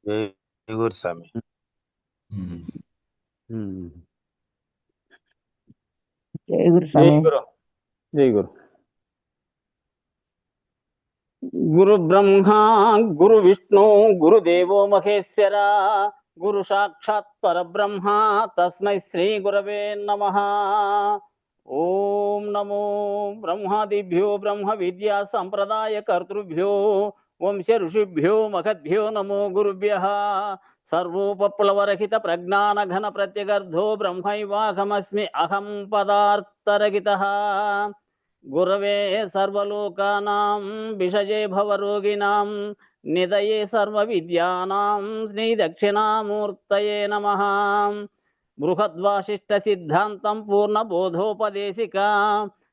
జై గురు స్వామి. ఉమ్. జై గురు జై స్వామి. గురు. జై గురు. గురు బ్రహ్మ గురు విష్ణు గురుదేవో మహేశ్వర గురు సాక్షాత్ పరబ్రహ్మ తస్మై శ్రీ గురవే నమః. ఓం నమో బ్రహ్మాదిభ్యో బ్రహ్మ విద్యా సంప్రదాయ కర్తృభ్యో వంశ ఋషిభ్యో మహద్భ్యో నమో గురుభ్యః. సర్వోపప్లవరహిత ప్రజ్ఞాన ఘన ప్రత్యగర్ధో బ్రహ్మైవాహమస్మి అహం పదార్థరహితః. గురవే సర్వలోకానాం విషజే భవరోగిణాం నిదయే సర్వవిద్యానాం శ్రీ దక్షిణామూర్తయే నమః. బృహద్వాసిష్ఠ సిద్ధాంతం పూర్ణబోధోపదేశిక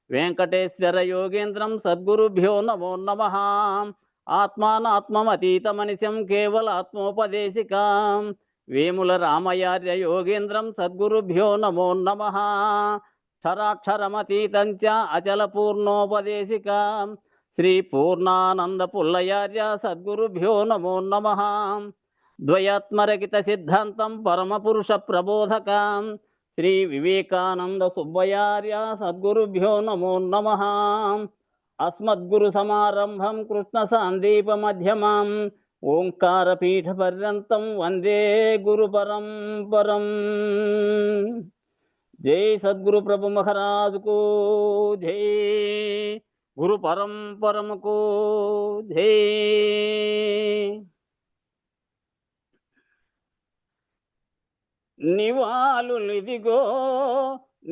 వెంకటేశ్వర యోగేంద్రం సద్గురుభ్యో నమో నమః. ఆత్మానాత్మమతీతమనిశం కేవలాత్మోపదేశిక వేముల రామయార్య యోగేంద్రం సద్గురుభ్యో నమో నమః. క్షరాక్షరమతీతం చ అచల పూర్ణోపదేశిక శ్రీ పూర్ణానంద పుల్లయార్య సద్గురుభ్యో నమో నమః. ద్వయాత్మరహిత సిద్ధాంతం పరమపురుష ప్రబోధక శ్రీ వివేకానంద సుబ్బయార్య సద్గురుభ్యో నమో నమః. అస్మద్గురు సమారంభం కృష్ణ సాందీప మధ్యమాం ఓంకార పీఠ పర్యంతం వందే గురు పరంపరం. జై సద్గురు ప్రభు మహారాజ్ కు జై. గురు పరంపరముకు జై. నివాళులిదిగో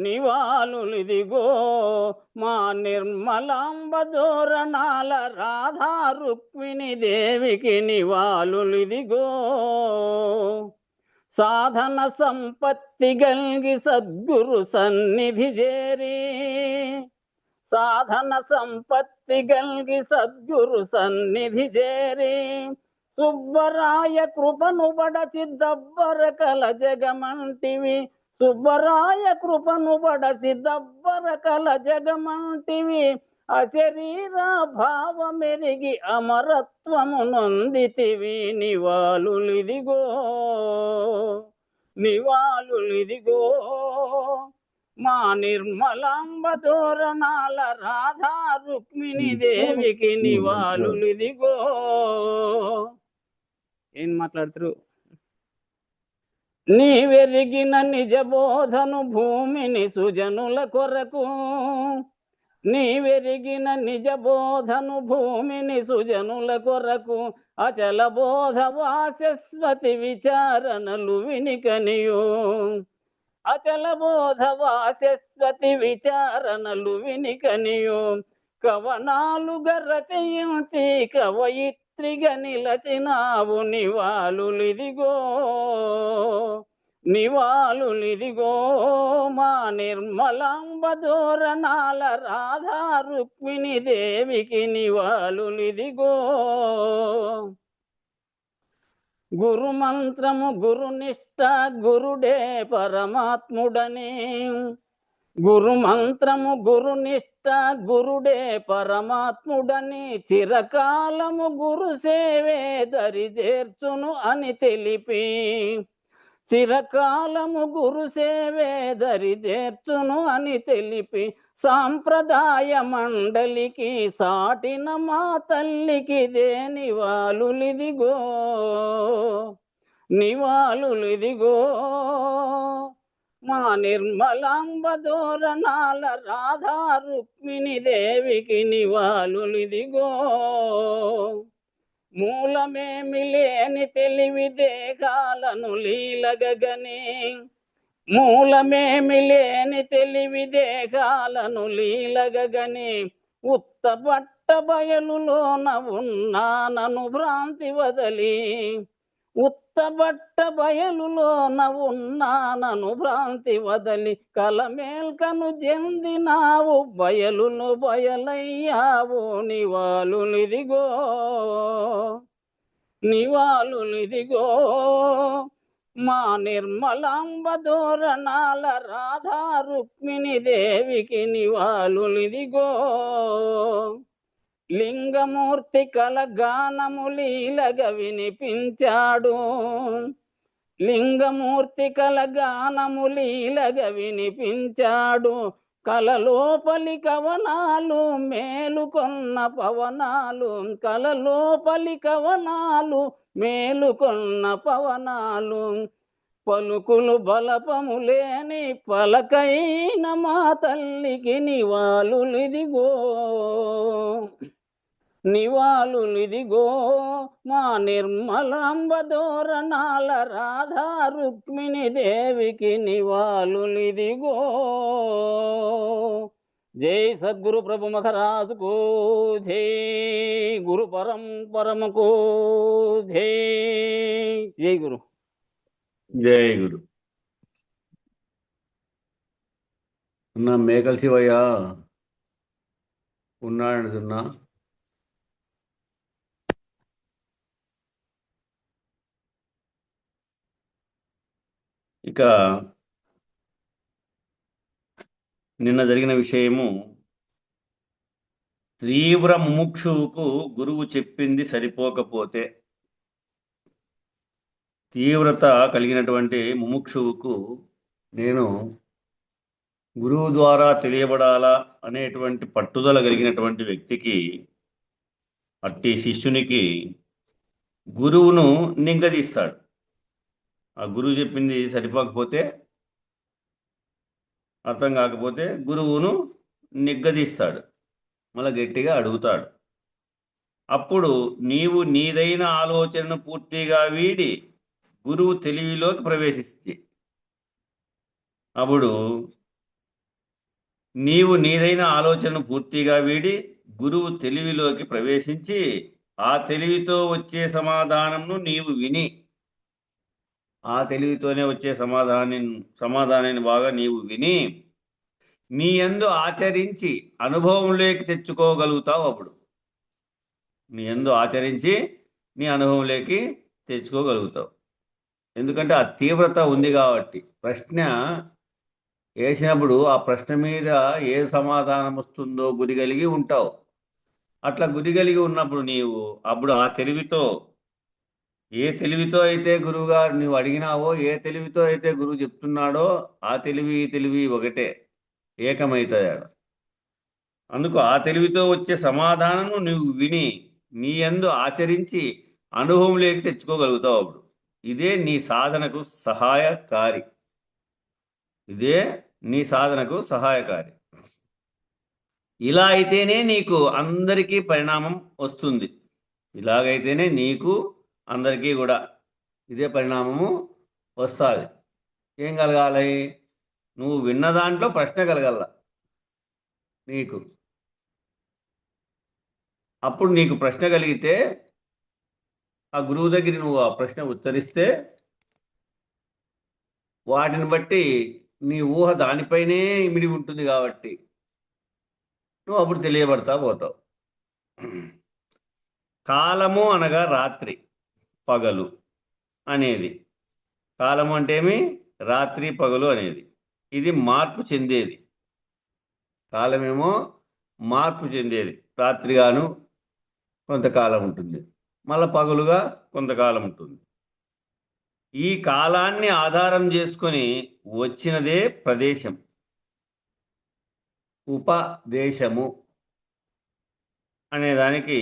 నివాళులిదిగో మా నిర్మలాంబదోరణాల రాధా రుక్మిణి దేవికి నివాళులిదిగో. సాధన సంపత్తి గల్గి సద్గురు సన్నిధి చేరి సాధన సంపత్తి గల్గి సద్గురు సన్నిధి చేరి సుబ్బరాయ కృపను బడచి దబ్బర కల జగమంటివి. సుబ్బరాయ కృపను బడచి దబ్బర కల జగమంటివి. అశరీర భావమెరిగి అమరత్వము నొందితివి. నివాళులిదిగో నివాళులిదిగో మా నిర్మలాంబదోరణాల రాధా రుక్మిణి దేవికి నివాళులిదిగో. ఏం మాట్లాడుతారు? నీవెరిగిన నిజ బోధను భూమిని సుజనుల కొరకు నీవెరిగిన నిజ బోధను భూమిని సుజనుల కొరకు అచల బోధ వాసస్వతి విచారణలు వినికనియో. అచల బోధ వాసస్వతి విచారణలు వినికనియో. కవనాలుగా రచయించి కవయిత్రిగా నిలచినావు. నివాళులిదిగో నివాళులిదిగో మా నిర్మలాంబదోరణాల రాధా రుక్మిణి దేవికి నివాళులిదిగో. గురు మంత్రము గురునిష్ట గురుడే పరమాత్ముడని గురు మంత్రము గురునిష్ట గురుడే పరమాత్ముడని చిరకాలము గురు సేవే దరి చేర్చును అని తెలిపి చిరకాలము గురు సేవే దరి చేర్చును అని తెలిపి సాంప్రదాయ మండలికి సాటిన మా తల్లికి దే నివాళులిదిగో నివాళులిదిగో. మా నిర్మలాంబదోరణాల రాధా రుక్మిణి దేవికి నివాళులిదిగో. మూలమేమి లేని తెలివి దేహాలను లీలగగని మూలమేమి లేని తెలివి దేహాలను లీలగగని ఉత్తబట్ట బయలులోన ఉన్నానను భ్రాంతి వదలి ఉత్తబట్ట బయలులోన ఉన్నానను భ్రాంతి వదలి కలమేల్కను చెందినావు బయలును బయలయ్యావు. నివాళులిదిగో నివాళులిదిగో మా నిర్మలాంబదోరణాల రాధా రుక్మిణి దేవికి నివాళులిదిగో. లింగమూర్తి కలగానము లీలగా వినిపించాడు. లింగమూర్తి కలగానము లీలగా వినిపించాడు. కలలోపలి కవనాలు మేలుకొన్న పవనాలు, కలలోపలి కవనాలు మేలుకొన్న పవనాలు, పలుకులు బలపము లేని పలకైన మా తల్లికి నివాళులిదిగో, నివాళులిదిగో. మా నిర్మలాంబ దోరణాల రాధా రుక్మిణి దేవికి నివాళులిదిగో. జై సద్గురు ప్రభు మహారాజుకు జై, గురు పరంపరముకు జై. జై గురు. జై గురు. ఉన్నా మేకల శివయ్య ఉన్నాడుతున్నా. ఇక నిన్న జరిగిన విషయము, తీవ్ర ముముక్షువుకు గురువు చెప్పింది సరిపోకపోతే, తీవ్రత కలిగినటువంటి ముముక్షువుకు నేను గురువు ద్వారా తెలియబడాలా అనేటువంటి పట్టుదల కలిగినటువంటి వ్యక్తికి, అట్టి శిష్యునికి గురువును నింగదీస్తాడు. ఆ గురువు చెప్పింది సరిపోకపోతే, అర్థం కాకపోతే గురువును నిగ్గదీస్తాడు, మళ్ళీ గట్టిగా అడుగుతాడు. అప్పుడు నీవు నీదైన ఆలోచనను పూర్తిగా వీడి గురువు తెలివిలోకి ప్రవేశిస్తే, అప్పుడు నీవు నీదైన ఆలోచనను పూర్తిగా వీడి గురువు తెలివిలోకి ప్రవేశించి ఆ తెలివితో వచ్చే సమాధానంను నీవు విని, ఆ తెలివితోనే వచ్చే సమాధానాన్ని బాగా నీవు విని నీ యందు ఆచరించి అనుభవంలోకి తెచ్చుకోగలుగుతావు. అప్పుడు నీ యందు ఆచరించి నీ అనుభవంలోకి తెచ్చుకోగలుగుతావు. ఎందుకంటే ఆ తీవ్రత ఉంది కాబట్టి. ప్రశ్న వేసినప్పుడు ఆ ప్రశ్న మీద ఏ సమాధానం వస్తుందో గురి కలిగి ఉంటావు. అట్లా గురి కలిగి ఉన్నప్పుడు నీవు అప్పుడు ఆ తెలివితో, ఏ తెలివితో అయితే గురువుగారు నువ్వు అడిగినావో, ఏ తెలివితో అయితే గురువు చెప్తున్నాడో, ఆ తెలివి ఈ తెలివి ఒకటే, ఏకమవుతాడు. అందుకు ఆ తెలివితో వచ్చే సమాధానం నువ్వు విని నీ యందు ఆచరించి అనుభవంలోకి తెచ్చుకోగలుగుతావు. అప్పుడు ఇదే నీ సాధనకు సహాయకారి. ఇదే నీ సాధనకు సహాయకారి. ఇలా అయితేనే నీకు అందరికీ పరిణామం వస్తుంది. ఇలాగైతేనే నీకు అందరికీ కూడా ఇదే పరిణామము వస్తుంది. ఏం కలగాలి? నువ్వు విన్న దాంట్లో ప్రశ్న కలగాల నీకు. అప్పుడు నీకు ప్రశ్న కలిగితే ఆ గురువు దగ్గర నువ్వు ఆ ప్రశ్న ఉచ్చరిస్తే వాటిని బట్టి నీ ఊహ దానిపైనే ఇమిడి ఉంటుంది కాబట్టి నువ్వు అప్పుడు తెలియబడతా పోతావు. కాలము అనగా రాత్రి పగలు అనేది. కాలము అంటే ఏమి? రాత్రి పగలు అనేది. ఇది మార్పు చెందేది. కాలమేమో మార్పు చెందేది. రాత్రిగాను కొంతకాలం ఉంటుంది, మళ్ళా పగలుగా కొంతకాలం ఉంటుంది. ఈ కాలాన్ని ఆధారం చేసుకొని వచ్చినదే ప్రదేశం, ఉపదేశము అనేదానికి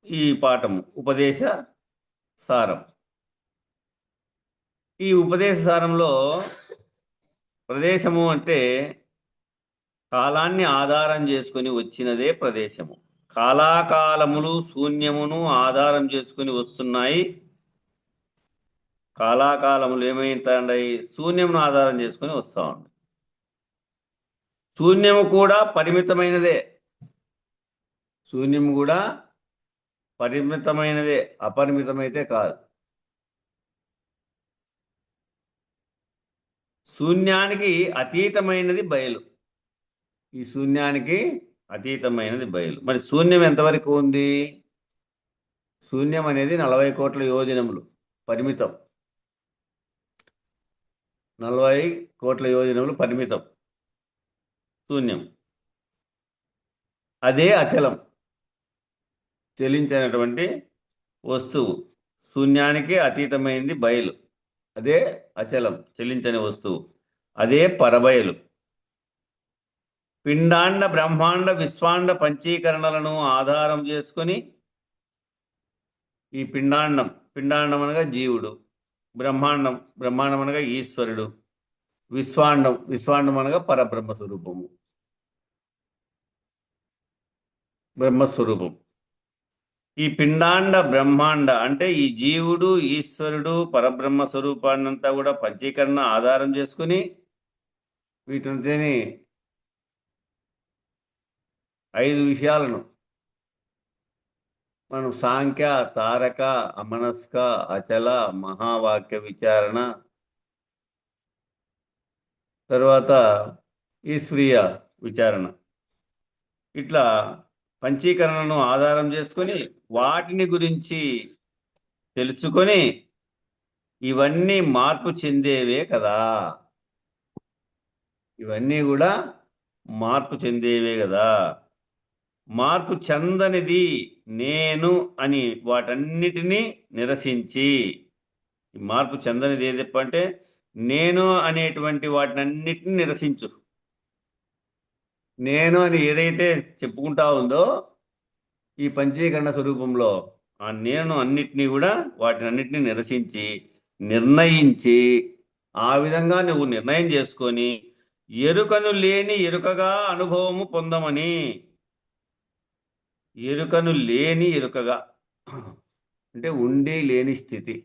ఈ పాఠము ఉపదేశ సారం. ఈ ఉపదేశ సారంలో ప్రదేశము అంటే కాలాన్ని ఆధారం చేసుకొని వచ్చినదే ప్రదేశము. కాలాకాలములు శూన్యమును ఆధారం చేసుకుని వస్తున్నాయి. కాలాకాలములు ఏమైతాయి? శూన్యమును ఆధారం చేసుకుని వస్తూ ఉంటాయి. శూన్యము కూడా పరిమితమైనదే. శూన్యము కూడా పరిమితమైనదే, అపరిమితమైతే కాదు. శూన్యానికి అతీతమైనది బయలు. ఈ శూన్యానికి అతీతమైనది బయలు. మరి శూన్యం ఎంతవరకు ఉంది? శూన్యం అనేది 40 కోట్ల యోజనములు పరిమితం. 40 కోట్ల యోజనములు పరిమితం శూన్యం. అదే అచలం, చెలించినటువంటి వస్తువు. శూన్యానికి అతీతమైంది బయలు, అదే అచలం, చెలించని వస్తువు, అదే పరబయలు. పిండాండ బ్రహ్మాండ విశ్వాండ పంచీకరణలను ఆధారం చేసుకొని ఈ పిండాండం అనగా జీవుడు, బ్రహ్మాండం అనగా ఈశ్వరుడు, విశ్వాండం అనగా పరబ్రహ్మ స్వరూపము, బ్రహ్మస్వరూపం. ఈ పిండాండ బ్రహ్మాండ అంటే ఈ జీవుడు, ఈశ్వరుడు, పరబ్రహ్మ స్వరూపాన్నంతా కూడా పంచీకరణ ఆధారం చేసుకుని వీటిని 5 విషయాలను మనం సాంఖ్య, తారక, అమనస్క, అచల, మహావాక్య విచారణ, తర్వాత ఈశ్వరీయ విచారణ, ఇట్లా పంచీకరణను ఆధారం చేసుకొని వాటిని గురించి తెలుసుకొని ఇవన్నీ మార్పు చెందేవే కదా, ఇవన్నీ కూడా మార్పు చెందేవే కదా. మార్పు చెందనిది నేను అని వాటన్నిటినీ నిరసించి, మార్పు చెందనిది ఏది అంటే నేను అనేటువంటి వాటినన్నిటిని నిరసించు. నేను అని ఏదైతే చెప్పుకుంటా ఉందో ఈ పంచీకరణ స్వరూపంలో ఆ నేను అన్నిటినీ కూడా వాటినన్నిటినీ నిరసించి నిర్ణయించి ఆ విధంగా నువ్వు నిర్ణయం చేసుకొని ఎరుకను లేని ఎరుకగా అనుభవము పొందమని. ఎరుకను లేని ఎరుకగా అంటే ఉండి లేని స్థితి,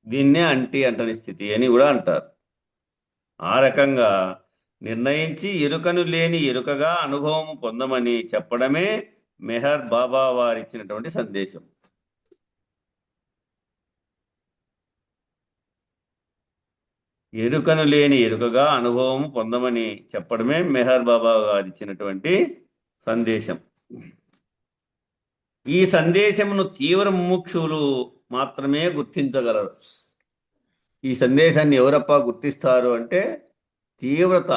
దీన్నే అంటని స్థితి అని కూడా అంటారు. ఆ రకంగా నిర్ణయించి ఎరుకను లేని ఎరుకగా అనుభవము పొందమని చెప్పడమే మెహర్ బాబా వారిచ్చినటువంటి సందేశం. ఎరుకను లేని ఎరుకగా అనుభవము పొందమని చెప్పడమే మెహర్ బాబా గారిచ్చినటువంటి సందేశం. ఈ సందేశమును తీవ్ర ముముక్షువులు మాత్రమే గుర్తించగలరు. ఈ సందేశాన్ని ఎవరప్ప గుర్తిస్తారు అంటే తీవ్రత,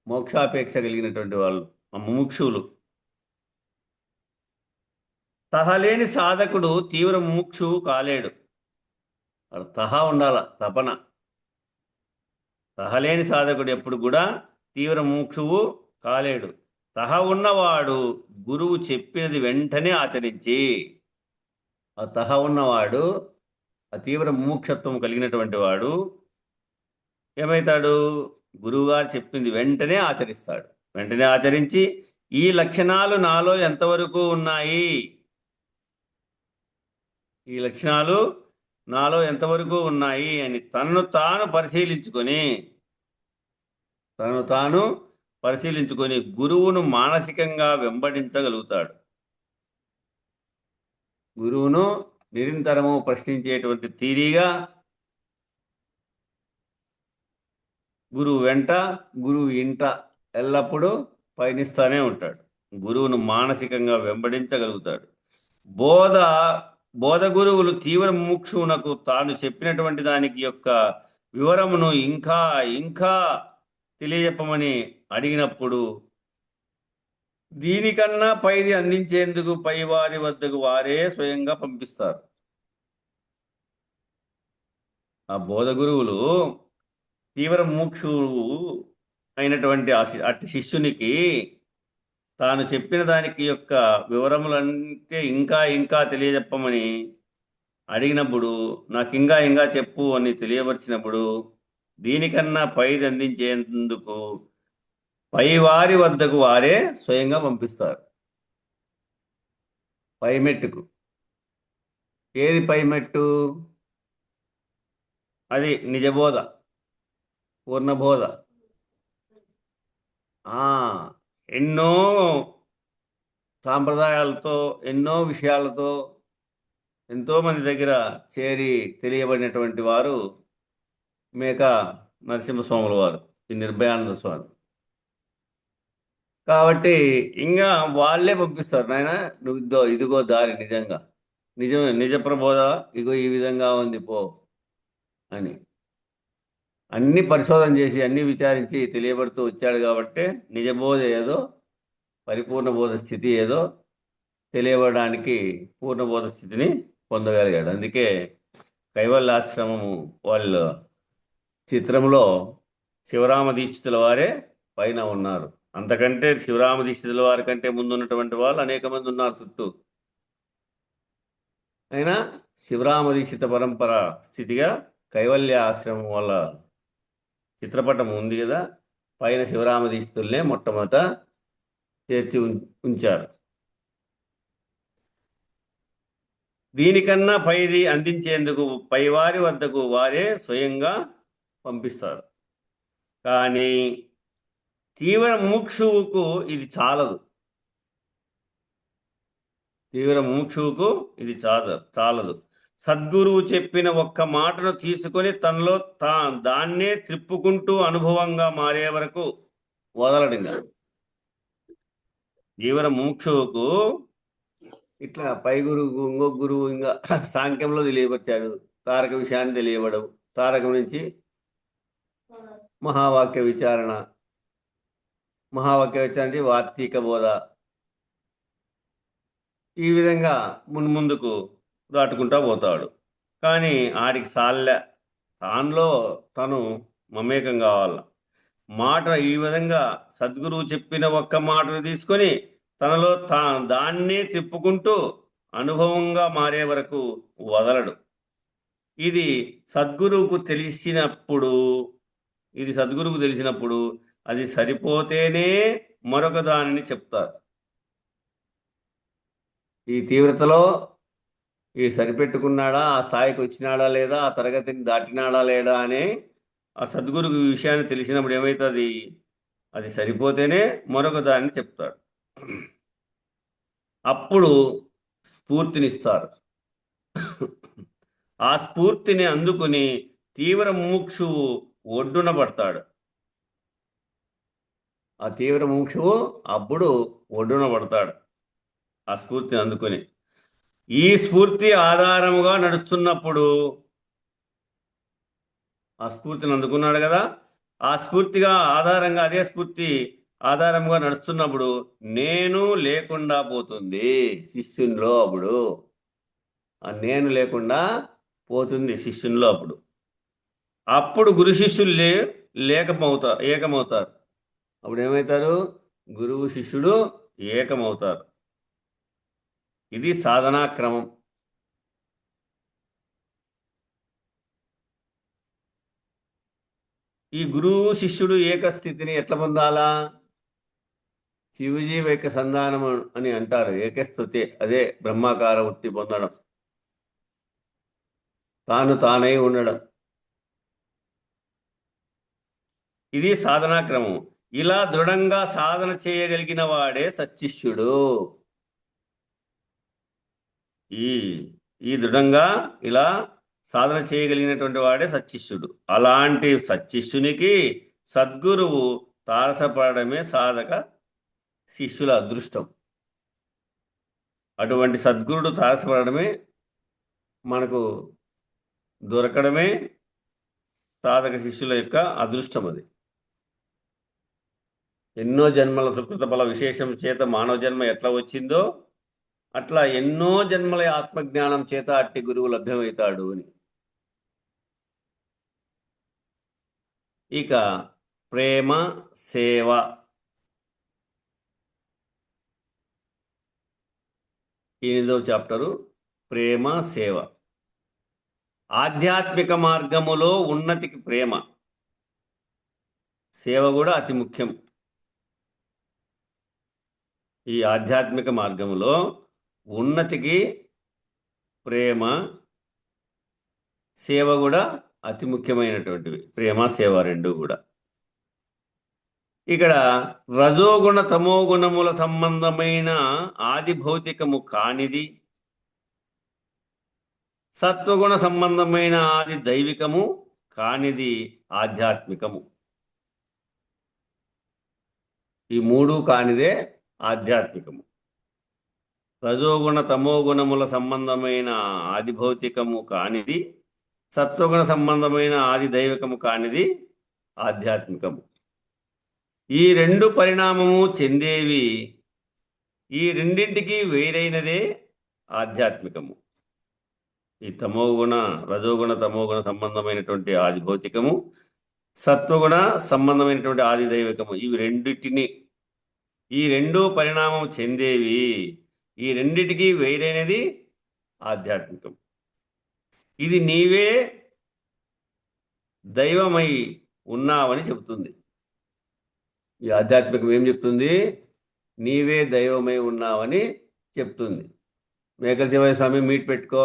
మోక్షాపేక్ష కలిగినటువంటి వాళ్ళు, ఆ ముముక్షువులు. తహలేని సాధకుడు తీవ్ర ముముక్షువు కాలేడు. తహ ఉండాల, తపన. తహలేని సాధకుడు ఎప్పుడు కూడా తీవ్ర ముముక్షువు కాలేడు. తహ ఉన్నవాడు గురువు చెప్పినది వెంటనే ఆచరించి, ఆ తహ ఉన్నవాడు, ఆ తీవ్ర ముముక్షత్వం కలిగినటువంటి వాడు ఏమవుతాడు? గురువుగారు చెప్పింది వెంటనే ఆచరిస్తాడు. వెంటనే ఆచరించి ఈ లక్షణాలు నాలో ఎంతవరకు ఉన్నాయి, ఈ లక్షణాలు నాలో ఎంతవరకు ఉన్నాయి అని తనను తాను పరిశీలించుకొని గురువును మానసికంగా వెంబడించగలుగుతాడు. గురువును నిరంతరము ప్రశ్నించేటువంటి తీరిగా గురువు వెంట, గురువు ఇంట ఎల్లప్పుడూ పయనిస్తూనే ఉంటాడు. గురువును మానసికంగా వెంబడించగలుగుతాడు. బోధ గురువులు తీవ్ర ముముక్షువునకు తాను చెప్పినటువంటి దానికి యొక్క వివరమును ఇంకా ఇంకా తెలియజెప్పమని అడిగినప్పుడు దీనికన్నా పైది అందించేందుకు పై వారి వద్దకు వారే స్వయంగా పంపిస్తారు. ఆ బోధ గురువులు తీవ్ర ముముక్షువు అయినటువంటి అట్టి శిష్యునికి తాను చెప్పిన దానికి యొక్క వివరములంటే ఇంకా ఇంకా తెలియజెప్పమని అడిగినప్పుడు, నాకు ఇంకా ఇంకా చెప్పు అని తెలియపరిచినప్పుడు దీనికన్నా పైది అందించేందుకు పై వారి వద్దకు వారే స్వయంగా పంపిస్తారు. పైమెట్టుకు. ఏది పైమెట్టు? అది నిజబోధ, పూర్ణబోధ. ఎన్నో సాంప్రదాయాలతో, ఎన్నో విషయాలతో ఎంతోమంది దగ్గర చేరి తెలియబడినటువంటి వారు మేక నరసింహస్వాముల వారు, ఈ నిర్భయానంద స్వామి. కాబట్టి ఇంకా వాళ్ళే పంపిస్తారు, నాయన నువ్వు ఇదిగో దారి, నిజంగా నిజ ప్రబోధ ఇగో ఈ విధంగా ఉంది పో అని అన్ని పరిశోధన చేసి అన్ని విచారించి తెలియబడుతూ వచ్చాడు. కాబట్టి నిజబోధ ఏదో పరిపూర్ణ బోధ స్థితి ఏదో తెలియబడడానికి పూర్ణబోధ స్థితిని పొందగలిగాడు. అందుకే కైవల్యాశ్రమము వాళ్ళ చిత్రంలో శివరామ దీక్షితుల వారే పైన ఉన్నారు. అంతకంటే శివరామ దీక్షితుల వారి కంటే ముందు ఉన్నటువంటి వాళ్ళు అనేక మంది ఉన్నారు చుట్టూ. అయినా శివరామ దీక్షిత పరంపర స్థితిగా కైవల్య ఆశ్రమం వాళ్ళ చిత్రపటం ఉంది కదా, పైన శివరామ దీక్షితుల్నే మొట్టమొదట చేర్చి ఉంచారు. దీనికన్నా పైది అందించేందుకు పైవారి వద్దకు వారే స్వయంగా పంపిస్తారు. కానీ తీవ్ర ముముక్షువుకు ఇది చాలదు. తీవ్ర ముముక్షువుకు ఇది చాలదు. సద్గురువు చెప్పిన ఒక్క మాటను తీసుకొని తనలో దాన్నే త్రిప్పుకుంటూ అనుభవంగా మారే వరకు వదలడింగా. తీవ్ర ముముక్షువుకు ఇట్లా పై గురువు ఇంకొక గురువు ఇంకా సాంఖ్యంలో తెలియపరిచాడు, తారక విషయాన్ని తెలియబడవు, తారకం నుంచి మహావాక్య విచారణ అంటే వార్తీక బోధ, ఈ విధంగా ముందుకు దాటుకుంటా పోతాడు. కానీ ఆడికి సాల్లె, తానులో తను మమేకం కావాల. మాట ఈ విధంగా సద్గురువు చెప్పిన ఒక్క మాటను తీసుకొని తనలో దాన్నే తిప్పుకుంటూ అనుభవంగా మారే వరకు వదలడు. ఇది సద్గురువుకు తెలిసినప్పుడు అది సరిపోతేనే మరొక దానిని చెప్తారు. ఈ తీవ్రతలో ఈ సరిపెట్టుకున్నాడా, ఆ స్థాయికి వచ్చినాడా లేదా, ఆ తరగతిని దాటినాడా లేడా అనే ఆ సద్గురువు విషయాన్ని తెలిసినప్పుడు ఏమవుతుంది, అది సరిపోతేనే మరొక దాన్ని చెప్తాడు. అప్పుడు స్ఫూర్తినిస్తారు. ఆ స్ఫూర్తిని అందుకుని తీవ్ర ముముక్షువు ఒడ్డున పడతాడు. ఆ తీవ్ర ముముక్షువు అప్పుడు ఒడ్డున పడతాడు ఆ స్ఫూర్తిని అందుకుని. ఈ స్ఫూర్తి ఆధారముగా నడుస్తున్నప్పుడు, ఆ స్ఫూర్తిని అందుకున్నాడు కదా, ఆ స్ఫూర్తిగా ఆధారంగా అదే స్ఫూర్తి ఆధారంగా నడుస్తున్నప్పుడు నేను లేకుండా పోతుంది శిష్యునిలో. అప్పుడు ఆ నేను లేకుండా పోతుంది శిష్యునిలో. అప్పుడు గురు శిష్యులు ఏకమవుతారు. అప్పుడు ఏమవుతారు? గురువు శిష్యుడు ఏకమవుతారు. ఇది సాధనా క్రమం. ఈ గురువు శిష్యుడు ఏకస్థితిని ఎట్లా పొందాలా? శివజీవ ఏక సంధానం అని అంటారు. ఏకస్థుతి అదే బ్రహ్మాకార వృత్తి పొందడం, తానై ఉండడం. ఇది సాధనా క్రమం. ఇలా దృఢంగా సాధన చేయగలిగిన వాడే సచ్చిష్యుడు. ఈ దృఢంగా ఇలా సాధన చేయగలిగినటువంటి వాడే సచ్చిష్యుడు. అలాంటి సచ్చిష్యునికి సద్గురువు తారసపడమే సాధక శిష్యుల అదృష్టం. అటువంటి సద్గురుడు తారసపడమే మనకు దొరకడమే సాధక శిష్యుల యొక్క అదృష్టం. అది ఎన్నో జన్మల సుకృత ఫల విశేషం చేత మానవ జన్మ ఎట్లా వచ్చిందో అట్లా ఎన్నో జన్మల ఆత్మజ్ఞానం చేత అట్టి గురువు లభ్యమవుతాడు అని. ఇక ప్రేమ సేవ, 8వ చాప్టరు ప్రేమ సేవ. ఆధ్యాత్మిక మార్గములో ఉన్నతికి ప్రేమ సేవ కూడా అతి ముఖ్యం. ఈ ఆధ్యాత్మిక మార్గములో ఉన్నతికి ప్రేమ సేవ కూడా అతి ముఖ్యమైనటువంటివి. ప్రేమ సేవ రెండు కూడా. ఇక్కడ రజోగుణ తమోగుణముల సంబంధమైన ఆది భౌతికము కానిది, సత్వగుణ సంబంధమైన ఆది దైవికము కానిది ఆధ్యాత్మికము. ఈ మూడు కానిదే ఆధ్యాత్మికము. రజోగుణ తమోగుణముల సంబంధమైన ఆది భౌతికము కానిది, సత్వగుణ సంబంధమైన ఆది దైవికము కానిది ఆధ్యాత్మికము. ఈ రెండు పరిణామము చెందేవి ఈ రెండింటికి వేరైనదే ఆధ్యాత్మికము. ఈ తమోగుణ రజోగుణ తమోగుణ సంబంధమైనటువంటి ఆది భౌతికము, సత్వగుణ సంబంధమైనటువంటి ఆది దైవికము, ఈ రెండు పరిణామం చెందేవి. ఈ రెండిటికి వేరైనది ఆధ్యాత్మికం. ఇది నీవే దైవమై ఉన్నావని చెబుతుంది. ఈ ఆధ్యాత్మికం ఏం చెప్తుంది? నీవే దైవమై ఉన్నావని చెప్తుంది. మేకల శివయ్య స్వామి మీట్ పెట్టుకో.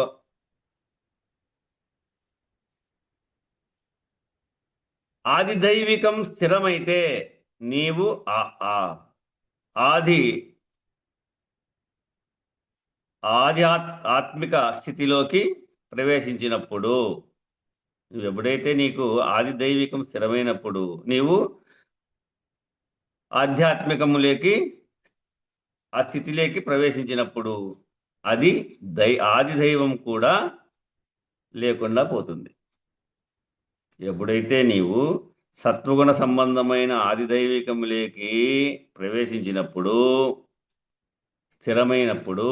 ఆది దైవికం స్థిరమైతే నీవు ఆది ఆత్మిక స్థితిలోకి ప్రవేశించినప్పుడు, నువ్వు ఎప్పుడైతే నీకు ఆది దైవికం స్థిరమైనప్పుడు నీవు ఆధ్యాత్మికములోకి ఆ స్థితిలోకి ప్రవేశించినప్పుడు అది ఆది దైవం కూడా లేకుండా పోతుంది. ఎప్పుడైతే నీవు సత్వగుణ సంబంధమైన ఆది దైవికములోకి ప్రవేశించినప్పుడు, స్థిరమైనప్పుడు,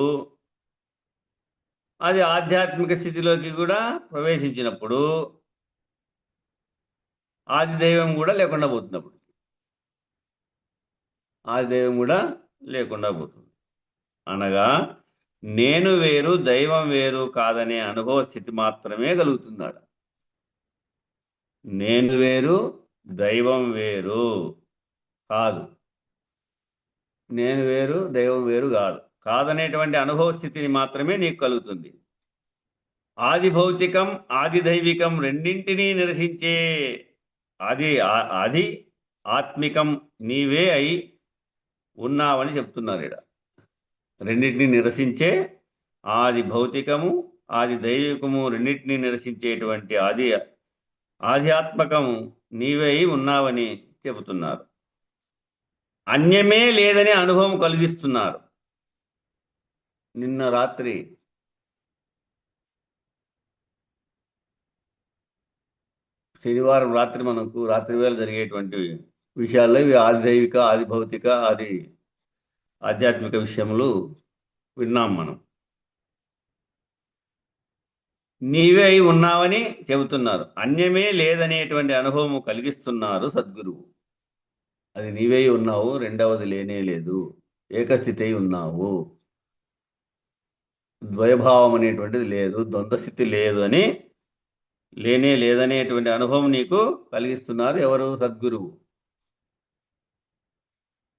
అది ఆధ్యాత్మిక స్థితిలోకి కూడా ప్రవేశించినప్పుడు ఆది దైవం కూడా లేకుండా పోతున్నప్పుడు ఆది దైవం కూడా లేకుండా పోతుంది. అనగా నేను వేరు దైవం వేరు కాదనే అనుభవ స్థితి మాత్రమే కలుగుతున్నాడు. నేను వేరు దైవం వేరు కాదు, నేను వేరు దైవం వేరు కాదనేటువంటి అనుభవ స్థితిని మాత్రమే నీకు కలుగుతుంది. ఆది భౌతికం ఆది దైవికం రెండింటినీ నిరసించే ఆది ఆత్మికం నీవే అయి ఉన్నావని చెప్తున్నారు ఇక్కడ. రెండింటినీ నిరసించే ఆది భౌతికము ఆది దైవికము రెండింటినీ నిరసించేటువంటి ఆధ్యాత్మకము నీవే ఉన్నావని చెబుతున్నారు. అన్యమే లేదని అనుభవం కలిగిస్తున్నారు. నిన్న రాత్రి శనివారం రాత్రి మనకు రాత్రి వేళ జరిగేటువంటి విషయాల్లో ఇవి ఆది దైవిక ఆది భౌతిక ఆది ఆధ్యాత్మిక విషయములు విన్నాం మనం. నీవే అయి ఉన్నావని చెబుతున్నారు. అన్యమే లేదనేటువంటి అనుభవము కలిగిస్తున్నారు సద్గురువు. అది నీవే ఉన్నావు, రెండవది లేనే లేదు, ఏకస్థితి అయి ఉన్నావు, ద్వయభావం అనేటువంటిది లేదు, ద్వంద్వస్థితి లేదు అని లేనే లేదనేటువంటి అనుభవం నీకు కలిగిస్తున్నారు ఎవరు? సద్గురువు.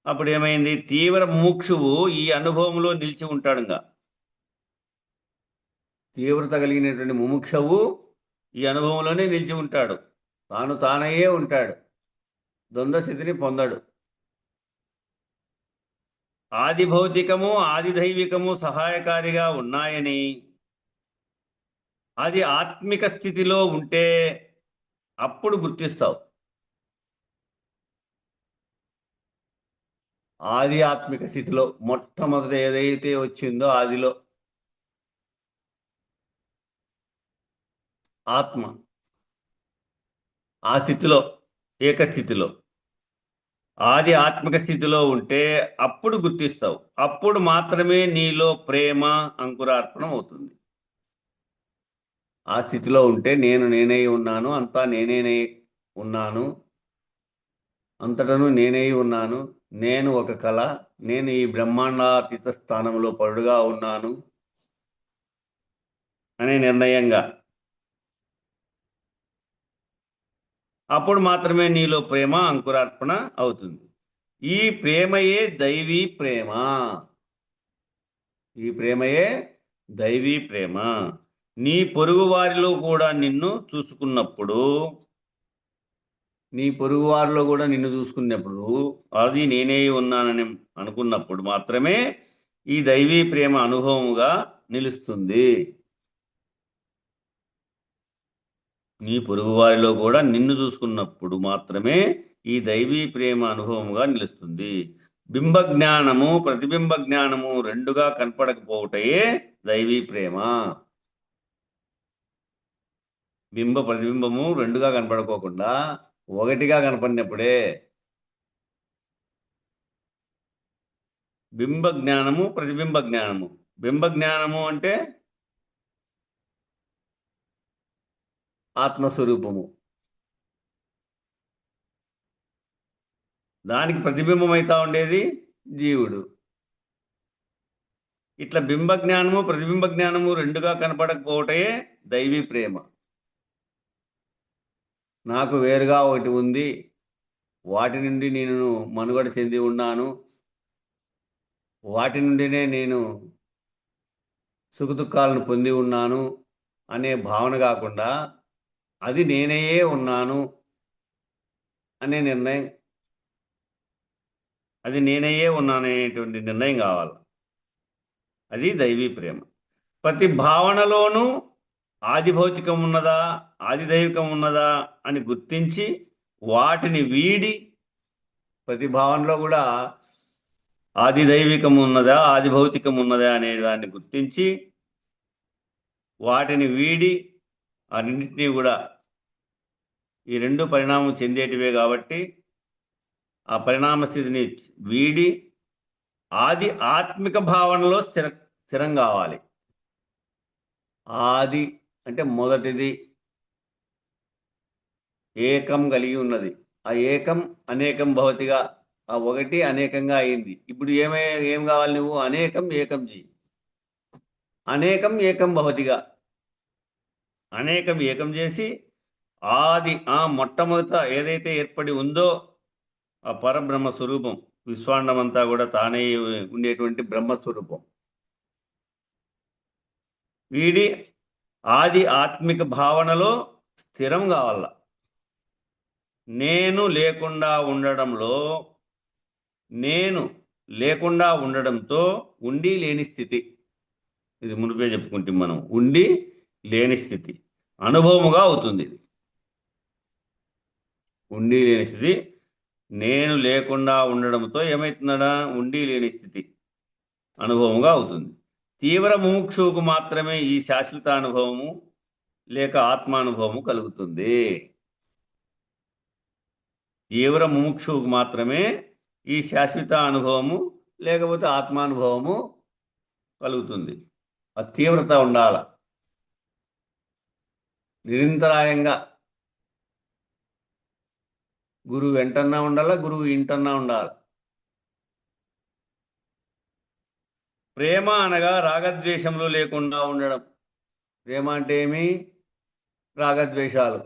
అప్పుడు ఏమైంది? తీవ్ర ముముక్షువు ఈ అనుభవంలో నిలిచి ఉంటాడుగా. తీవ్రత కలిగినటువంటి ముముక్షవు ఈ అనుభవంలోనే నిలిచి ఉంటాడు, తానయ్యే ఉంటాడు, ద్వంద్వస్థితిని పొందడు. ఆది భౌతికము ఆది దైవికము సహాయకారిగా ఉన్నాయని, అది ఆత్మిక స్థితిలో ఉంటే అప్పుడు గుర్తిస్తావు. ఆది ఆత్మిక స్థితిలో మొట్టమొదట ఏదైతే వచ్చిందో ఆదిలో ఆత్మ, ఆ స్థితిలో ఏకస్థితిలో ఆది ఆత్మిక స్థితిలో ఉంటే అప్పుడు గుర్తిస్తావు. అప్పుడు మాత్రమే నీలో ప్రేమ అంకురార్పణం అవుతుంది. ఆ స్థితిలో ఉంటే నేనే ఉన్నాను, అంతా నేనే ఉన్నాను, అంతటను నేనే ఉన్నాను, నేను ఒక కళ, నేను ఈ బ్రహ్మాండాతీత స్థానంలో పరుడుగా ఉన్నాను అనే నిర్ణయంగా, అప్పుడు మాత్రమే నీలో ప్రేమ అంకురార్పణ అవుతుంది. ఈ ప్రేమయే దైవీ ప్రేమ. ఈ ప్రేమయే దైవీ ప్రేమ. నీ పొరుగు వారిలో కూడా నిన్ను చూసుకున్నప్పుడు, అది నేనే ఉన్నానని అనుకున్నప్పుడు మాత్రమే ఈ దైవీ ప్రేమ అనుభవముగా నిలుస్తుంది. నీ పొరుగువారిలో కూడా నిన్ను చూసుకున్నప్పుడు మాత్రమే ఈ దైవీ ప్రేమ అనుభవముగా నిలుస్తుంది. బింబ జ్ఞానము ప్రతిబింబ జ్ఞానము రెండుగా కనపడకపోవటయే దైవీ ప్రేమ. బింబ ప్రతిబింబము రెండుగా కనపడుకోకుండా ఒకటిగా కనపడినప్పుడే బింబ జ్ఞానము, ప్రతిబింబ జ్ఞానము. బింబ జ్ఞానము అంటే ఆత్మస్వరూపము, దానికి ప్రతిబింబం అవుతా ఉండేది జీవుడు. ఇట్లా బింబ జ్ఞానము ప్రతిబింబ జ్ఞానము రెండుగా కనపడకపోవటే దైవీ ప్రేమ. నాకు వేరుగా ఒకటి ఉంది, వాటి నుండి నేను మనుగడ చెంది ఉన్నాను, వాటి నుండినే నేను సుఖదుఖాలను పొంది ఉన్నాను అనే భావన కాకుండా అది నేనయే ఉన్నాను అనే నిర్ణయం, అది నేనయ్యే ఉన్నాననేటువంటి నిర్ణయం కావాలి. అది దైవీ ప్రేమ. ప్రతి భావనలోనూ ఆది భౌతికం ఉన్నదా, ఆది దైవికం ఉన్నదా అని గుర్తించి వాటిని వీడి, ప్రతి భావనలో కూడా ఆది దైవికం ఉన్నదా, ఆది భౌతికం ఉన్నదా అనే దాన్ని గుర్తించి వాటిని వీడి, ఆ రెండింటినీ కూడా, ఈ రెండు పరిణామం చెందేటివే కాబట్టి ఆ పరిణామ స్థితిని వీడి ఆది ఆత్మిక భావనలో స్థిరం కావాలి. ఆది అంటే మొదటిది, ఏకం కలిగి ఉన్నది. ఆ ఏకం అనేకం భవతిగా, ఆ ఒకటి అనేకంగా అయింది. ఇప్పుడు ఏం కావాలి నువ్వు? అనేకం ఏకం చెయ్యి. అనేకం ఏకం భవతిగా, అనేకం ఏకం చేసి ఆది, ఆ మొట్టమొదట ఏదైతే ఏర్పడి ఉందో ఆ పరబ్రహ్మ స్వరూపం, విశ్వాండమంతా కూడా తానే ఉండేటువంటి బ్రహ్మస్వరూపం, వీడి ఆది ఆత్మిక భావనలో స్థిరం కావాల. నేను లేకుండా ఉండడంలో, నేను లేకుండా ఉండడంతో ఉండి లేని స్థితి, ఇది మునిపే చెప్పుకుంటే మనం, ఉండి లేని స్థితి అనుభవముగా అవుతుంది. ఇది ఉండి లేని స్థితి నేను లేకుండా ఉండడంతో ఏమవుతుందడా? ఉండి లేని స్థితి అనుభవముగా అవుతుంది. తీవ్ర ముముక్షువుకు మాత్రమే ఈ శాశ్వత అనుభవము లేక ఆత్మానుభవము కలుగుతుంది. తీవ్ర ముముక్షువుకు మాత్రమే ఈ శాశ్వత అనుభవము లేకపోతే ఆత్మానుభవము కలుగుతుంది. ఆ తీవ్రత ఉండాల, నిరంతరాయంగా గురువు వెంటన్నా ఉండాల, గురువు ఇంటన్నా ఉండాలి. ప్రేమ అనగా రాగద్వేషములు లేకుండా ఉండడం. ప్రేమ అంటే ఏమి? రాగద్వేషాలు.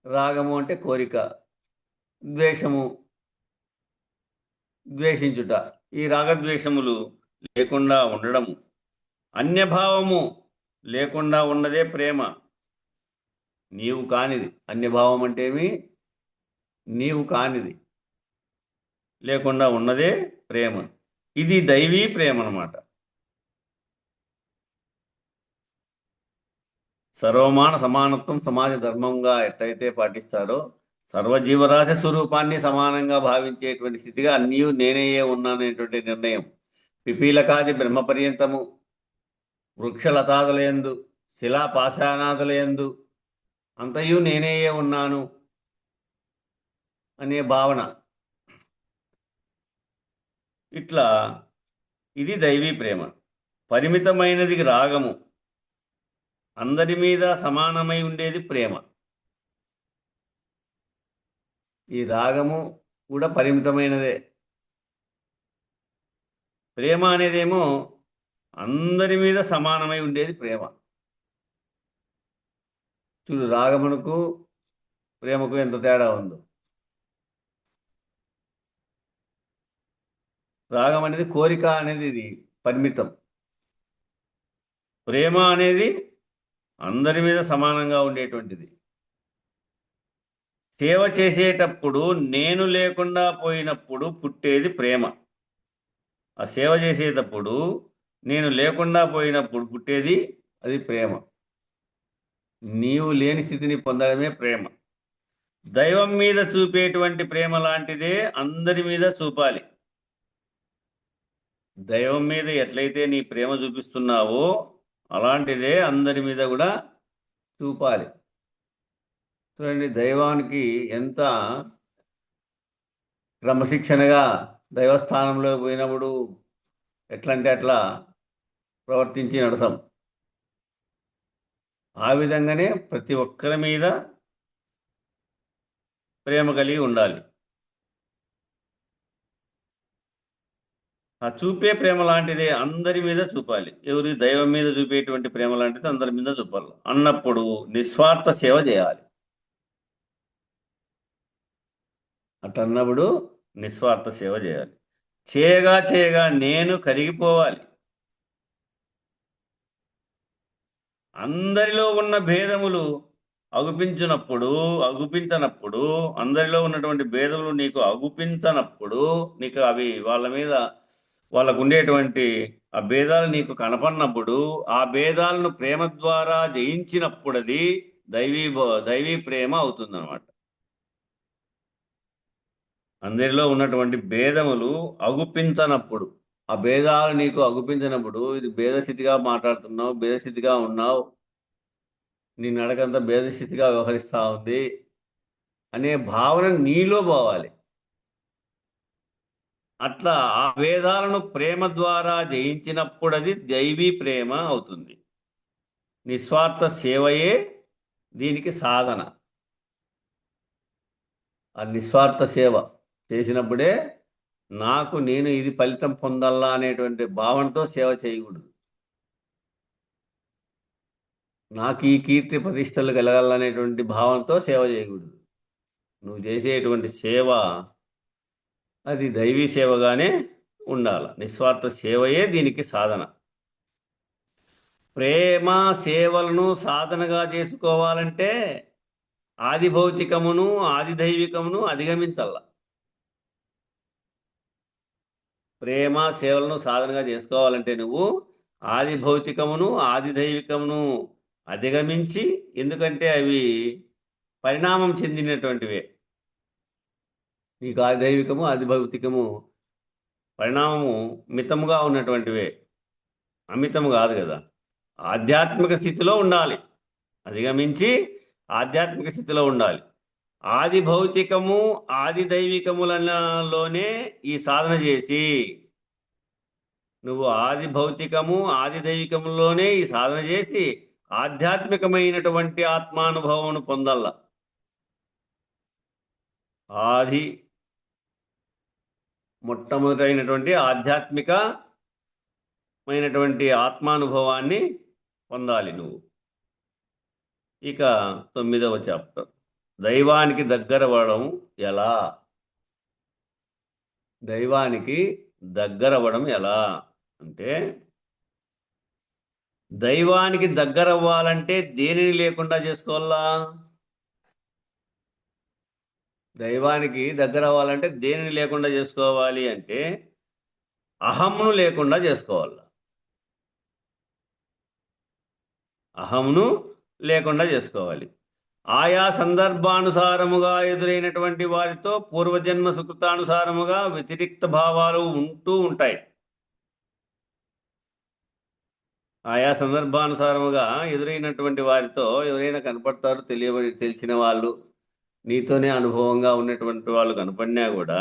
రాగము అంటే కోరిక, ద్వేషము ద్వేషించుట. ఈ రాగద్వేషములు లేకుండా ఉండడము, అన్యభావము లేకుండా ఉన్నదే ప్రేమ. నీవు కానిది, అన్యభావం అంటే ఏమి? నీవు కానిది లేకుండా ఉన్నదే ప్రేమ. ఇది దైవీ ప్రేమ అన్నమాట. సర్వమాన సమానత్వం సమాజ ధర్మంగా ఎట్లయితే పాటిస్తారో, సర్వజీవరాశి స్వరూపాన్ని సమానంగా భావించేటువంటి స్థితిగా అన్నీ నేనయ్యే ఉన్నాననేటువంటి నిర్ణయం. పిపీలకాది బ్రహ్మపర్యంతము, వృక్షలతాదులయందు, శిలాపాషాణాదులయందు అంతయు నేనయ్యే ఉన్నాను అనే భావన. ఇట్లా ఇది దైవీ ప్రేమ. పరిమితమైనది రాగము, అందరి మీద సమానమై ఉండేది ప్రేమ. ఈ రాగము కూడా పరిమితమైనదే. ప్రేమ అనేదేమో అందరి మీద సమానమై ఉండేది ప్రేమ. చూడు, రాగమునకు ప్రేమకు ఎంత తేడా ఉందో. రాగం అనేది కోరిక అనేది ఇది పరిమితం. ప్రేమ అనేది అందరి మీద సమానంగా ఉండేటువంటిది. సేవ చేసేటప్పుడు నేను లేకుండా పోయినప్పుడు పుట్టేది ప్రేమ. ఆ సేవ చేసేటప్పుడు నేను లేకుండా పోయినప్పుడు పుట్టేది అది ప్రేమ. నీవు లేని స్థితిని పొందడమే ప్రేమ. దైవం మీద చూపేటువంటి ప్రేమ లాంటిదే అందరి మీద చూపాలి. దైవం మీద ఎట్లయితే నీ ప్రేమ చూపిస్తున్నావో అలాంటిదే అందరి మీద కూడా చూపాలి. చూడండి, దైవానికి ఎంత క్రమశిక్షణగా దైవస్థానంలో పోయినప్పుడు ఎట్లా అంటే అట్లా ప్రవర్తించి నడతాం. ఆ విధంగానే ప్రతి ఒక్కరి మీద ప్రేమ కలిగి ఉండాలి. ఆ చూపే ప్రేమ లాంటిదే అందరి మీద చూపాలి. ఎవరి దైవం మీద చూపేటువంటి ప్రేమ లాంటిది అందరి మీద చూపాలి. అన్నప్పుడు నిస్వార్థ సేవ చేయాలి. అటన్నప్పుడు నిస్వార్థ సేవ చేయాలి. చేయగా చేయగా నేను కరిగిపోవాలి. అందరిలో ఉన్న భేదములు అగుపించనప్పుడు అందరిలో ఉన్నటువంటి భేదములు నీకు అగుపించనప్పుడు నీకు అవి వాళ్ళకు ఉండేటువంటి ఆ భేదాలు నీకు కనపడినప్పుడు ఆ భేదాలను ప్రేమ ద్వారా జయించినప్పుడు అది దైవీ ప్రేమ అవుతుందన్నమాట. అందరిలో ఉన్నటువంటి భేదములు అగుపించనప్పుడు, ఆ భేదాలు నీకు అగుపించినప్పుడు, ఇది భేదస్థితిగా మాట్లాడుతున్నావు, భేదస్థితిగా ఉన్నావు, నీ నడకంతా భేదస్థితిగా వ్యవహరిస్తూ ఉంది అనే భావన నీలో పోవాలి. అట్లా ఆ భేదాలను ప్రేమ ద్వారా జయించినప్పుడు అది దైవీ ప్రేమ అవుతుంది. నిస్వార్థ సేవయే దీనికి సాధన. ఆ నిస్వార్థ సేవ చేసినప్పుడే నేను ఇది ఫలితం పొందాలా అనేటువంటి భావనతో సేవ చేయకూడదు. నాకు ఈ కీర్తి ప్రతిష్టలు కలగాలనేటువంటి భావనతో సేవ చేయకూడదు. నువ్వు చేసేటువంటి సేవ అది దైవీ సేవగానే ఉండాలి. నిస్వార్థ సేవయే దీనికి సాధన. ప్రేమ సేవలను సాధనగా చేసుకోవాలంటే ఆది భౌతికమును ఆది దైవికమును అధిగమించాల. ప్రేమ సేవలను సాధనగా చేసుకోవాలంటే నువ్వు ఆది భౌతికమును ఆది దైవికమును అధిగమించి, ఎందుకంటే అవి పరిణామం చెందినటువంటివే. నీకు ఆది దైవికము ఆది భౌతికము పరిణామము మితముగా ఉన్నటువంటివే, అమితము కాదు కదా. ఆధ్యాత్మిక స్థితిలో ఉండాలి, అధిగమించి ఆధ్యాత్మిక స్థితిలో ఉండాలి. ఆది భౌతికము ఆది దైవికములలోనే ఈ సాధన చేసి నువ్వు ఆది భౌతికము ఆది దైవికములోనే ఈ సాధన చేసి ఆధ్యాత్మికమైనటువంటి ఆత్మానుభవం పొందాల. ఆది మొట్టమొదటైనటువంటి ఆధ్యాత్మికమైనటువంటి ఆత్మానుభవాన్ని పొందాలి నువ్వు. ఇక 9వ చాప్టర్, దైవానికి దగ్గరవ్వడం ఎలా? దైవానికి దగ్గరవ్వడం ఎలా అంటే, దైవానికి దగ్గరవ్వాలంటే దేనిని లేకుండా చేసుకోవాలా? దైవానికి దగ్గర అవ్వాలంటే దేనిని లేకుండా చేసుకోవాలి అంటే అహంను లేకుండా చేసుకోవాలి. అహంను లేకుండా చేసుకోవాలి. ఆయా సందర్భానుసారముగా ఎదురైనటువంటి వారితో పూర్వజన్మ సుకృతానుసారముగా వ్యతిరిక్త భావాలు ఉంటూ ఉంటాయి. ఆయా సందర్భానుసారముగా ఎదురైనటువంటి వారితో ఎవరైనా కనపడతారు, తెలిసిన వాళ్ళు, నీతోనే అనుభవంగా ఉన్నటువంటి వాళ్ళు కనపడినా కూడా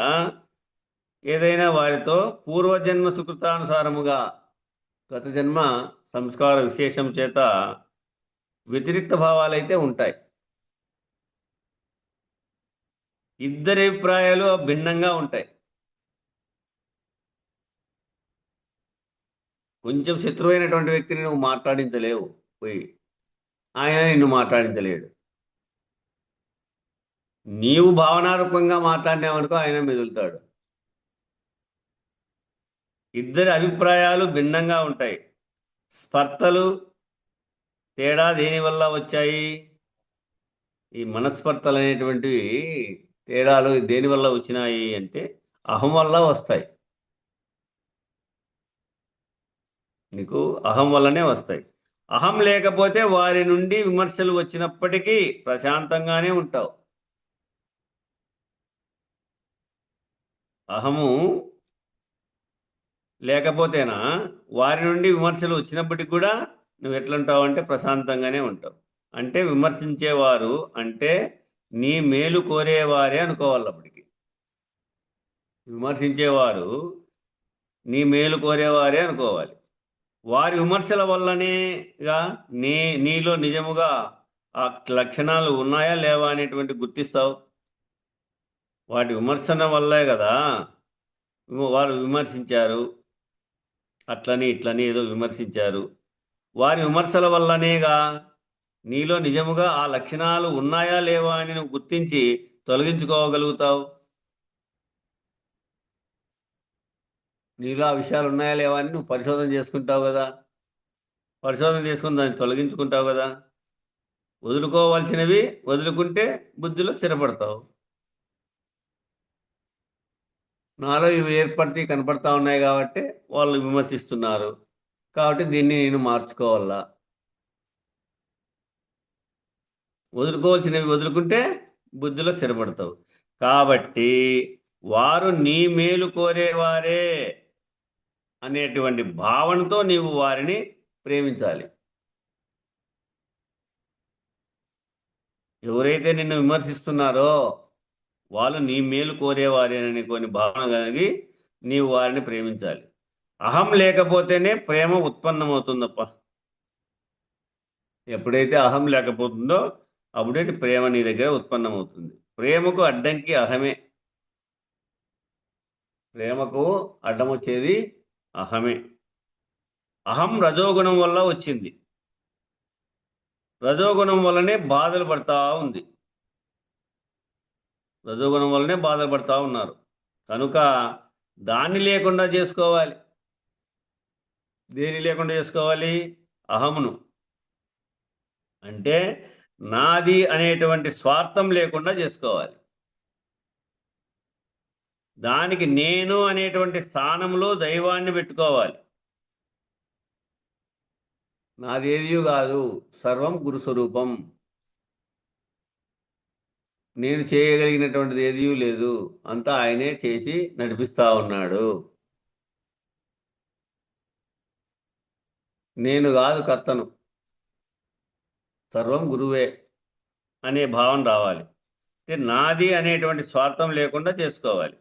ఏదైనా వారితో పూర్వజన్మ సుకృతానుసారముగా గత జన్మ సంస్కార విశేషం చేత వ్యతిరిక్త భావాలైతే ఉంటాయి. ఇద్దరి అభిప్రాయాలు భిన్నంగా ఉంటాయి. కొంచెం శత్రువైనటువంటి వ్యక్తిని నువ్వు మాట్లాడించలేవు, పోయి ఆయన నిన్ను మాట్లాడించలేడు. నీవు భావనారూపంగా మాట్లాడినావనుకో ఆయన మెదులుతాడు. ఇద్దరి అభిప్రాయాలు భిన్నంగా ఉంటాయి. స్పర్ధలు తేడా దేనివల్ల వచ్చాయి? ఈ మనస్పర్ధలు అనేటువంటివి తేడాలు దేనివల్ల వచ్చినాయి అంటే అహం వల్ల వస్తాయి. నీకు అహం వల్లనే వస్తాయి. అహం లేకపోతే వారి నుండి విమర్శలు వచ్చినప్పటికీ ప్రశాంతంగానే ఉంటావు. అహము లేకపోతేనా వారి నుండి విమర్శలు వచ్చినప్పటికి కూడా నువ్వు ఎట్లుంటావు అంటే ప్రశాంతంగానే ఉంటావు. అంటే విమర్శించేవారు అంటే నీ మేలు కోరేవారే అనుకోవాలి. అప్పటికి విమర్శించేవారు నీ మేలు కోరేవారే అనుకోవాలి. వారి విమర్శల వల్లనేగా నీలో నిజముగా ఆ లక్షణాలు ఉన్నాయా లేవా అనేటువంటి గుర్తిస్తావు. వాటి విమర్శన వల్లే కదా వారు విమర్శించారు, అట్లని ఇట్లని ఏదో విమర్శించారు. వారి విమర్శల వల్లనేగా నీలో నిజముగా ఆ లక్షణాలు ఉన్నాయా లేవా అని నువ్వు గుర్తించి తొలగించుకోగలుగుతావు. నీలో ఆ విషయాలు ఉన్నాయా లేవా అని నువ్వు పరిశోధన చేసుకుంటావు కదా. పరిశోధన చేసుకుని దాన్ని తొలగించుకుంటావు కదా. వదులుకోవాల్సినవి వదులుకుంటే బుద్ధిలో స్థిరపడతావు. నాలో ఇవి ఏర్పడితే కనపడతా ఉన్నాయి కాబట్టి వాళ్ళు విమర్శిస్తున్నారు, కాబట్టి దీన్ని నేను మార్చుకోవాలా. వదులుకోవాల్సినవి వదులుకుంటే బుద్ధిలో స్థిరపడతావు. కాబట్టి వారు నీ మేలు కోరేవారే అనేటువంటి భావనతో నీవు వారిని ప్రేమించాలి. ఎవరైతే నిన్ను విమర్శిస్తున్నారో వాళ్ళు నీ మేలు కోరేవారేనని కొన్ని భావన కలిగి నీవు వారిని ప్రేమించాలి. అహం లేకపోతేనే ప్రేమ ఉత్పన్నమవుతుందప్ప. ఎప్పుడైతే అహం లేకపోతుందో అప్పుడే ప్రేమ నీ దగ్గర ఉత్పన్నమవుతుంది. ప్రేమకు అడ్డంకి అహమే. ప్రేమకు అడ్డం వచ్చేది అహమే. అహం రజోగుణం వల్ల వచ్చింది. రజోగుణం వల్లనే బాధలు పడతా ఉంది. రజోగుణం వల్లనే బాధలు పడతా ఉన్నారు. కనుక దాన్ని లేకుండా చేసుకోవాలి. దేని లేకుండా చేసుకోవాలి? అహమును. అంటే నాది అనేటువంటి స్వార్థం లేకుండా చేసుకోవాలి. దానికి నేను అనేటువంటి స్థానంలో దైవాన్ని పెట్టుకోవాలి. నాదేదియు కాదు, సర్వం గురు స్వరూపం. నేను చేయగలిగినటువంటిది ఏదీ లేదు, అంతా ఆయనే చేసి నడిపిస్తా ఉన్నాడు. నేను కాదు కర్తను, సర్వం గురువే అనే భావన రావాలి. అంటే నాది అనేటువంటి స్వార్థం లేకుండా చేసుకోవాలి.